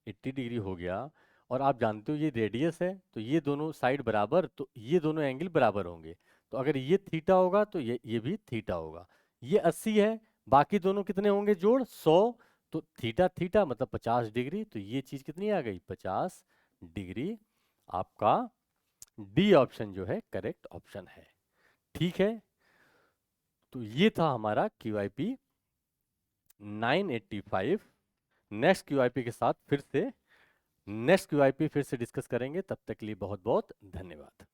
80 डिग्री हो गया, और आप जानते हो ये रेडियस है, तो ये दोनों साइड बराबर, तो ये दोनों एंगल बराबर होंगे। तो अगर ये थीटा होगा तो ये भी थीटा होगा। ये 80 है, बाकी दोनों कितने होंगे जोड़ 100, तो थीटा थीटा मतलब 50 डिग्री, तो ये चीज कितनी आ गई 50 डिग्री। आपका डी ऑप्शन जो है करेक्ट ऑप्शन है, ठीक है। तो ये था हमारा QIP 985। नेक्स्ट QIP के साथ फिर से नेक्स्ट QIP फिर से डिस्कस करेंगे, तब तक के लिए बहुत बहुत धन्यवाद।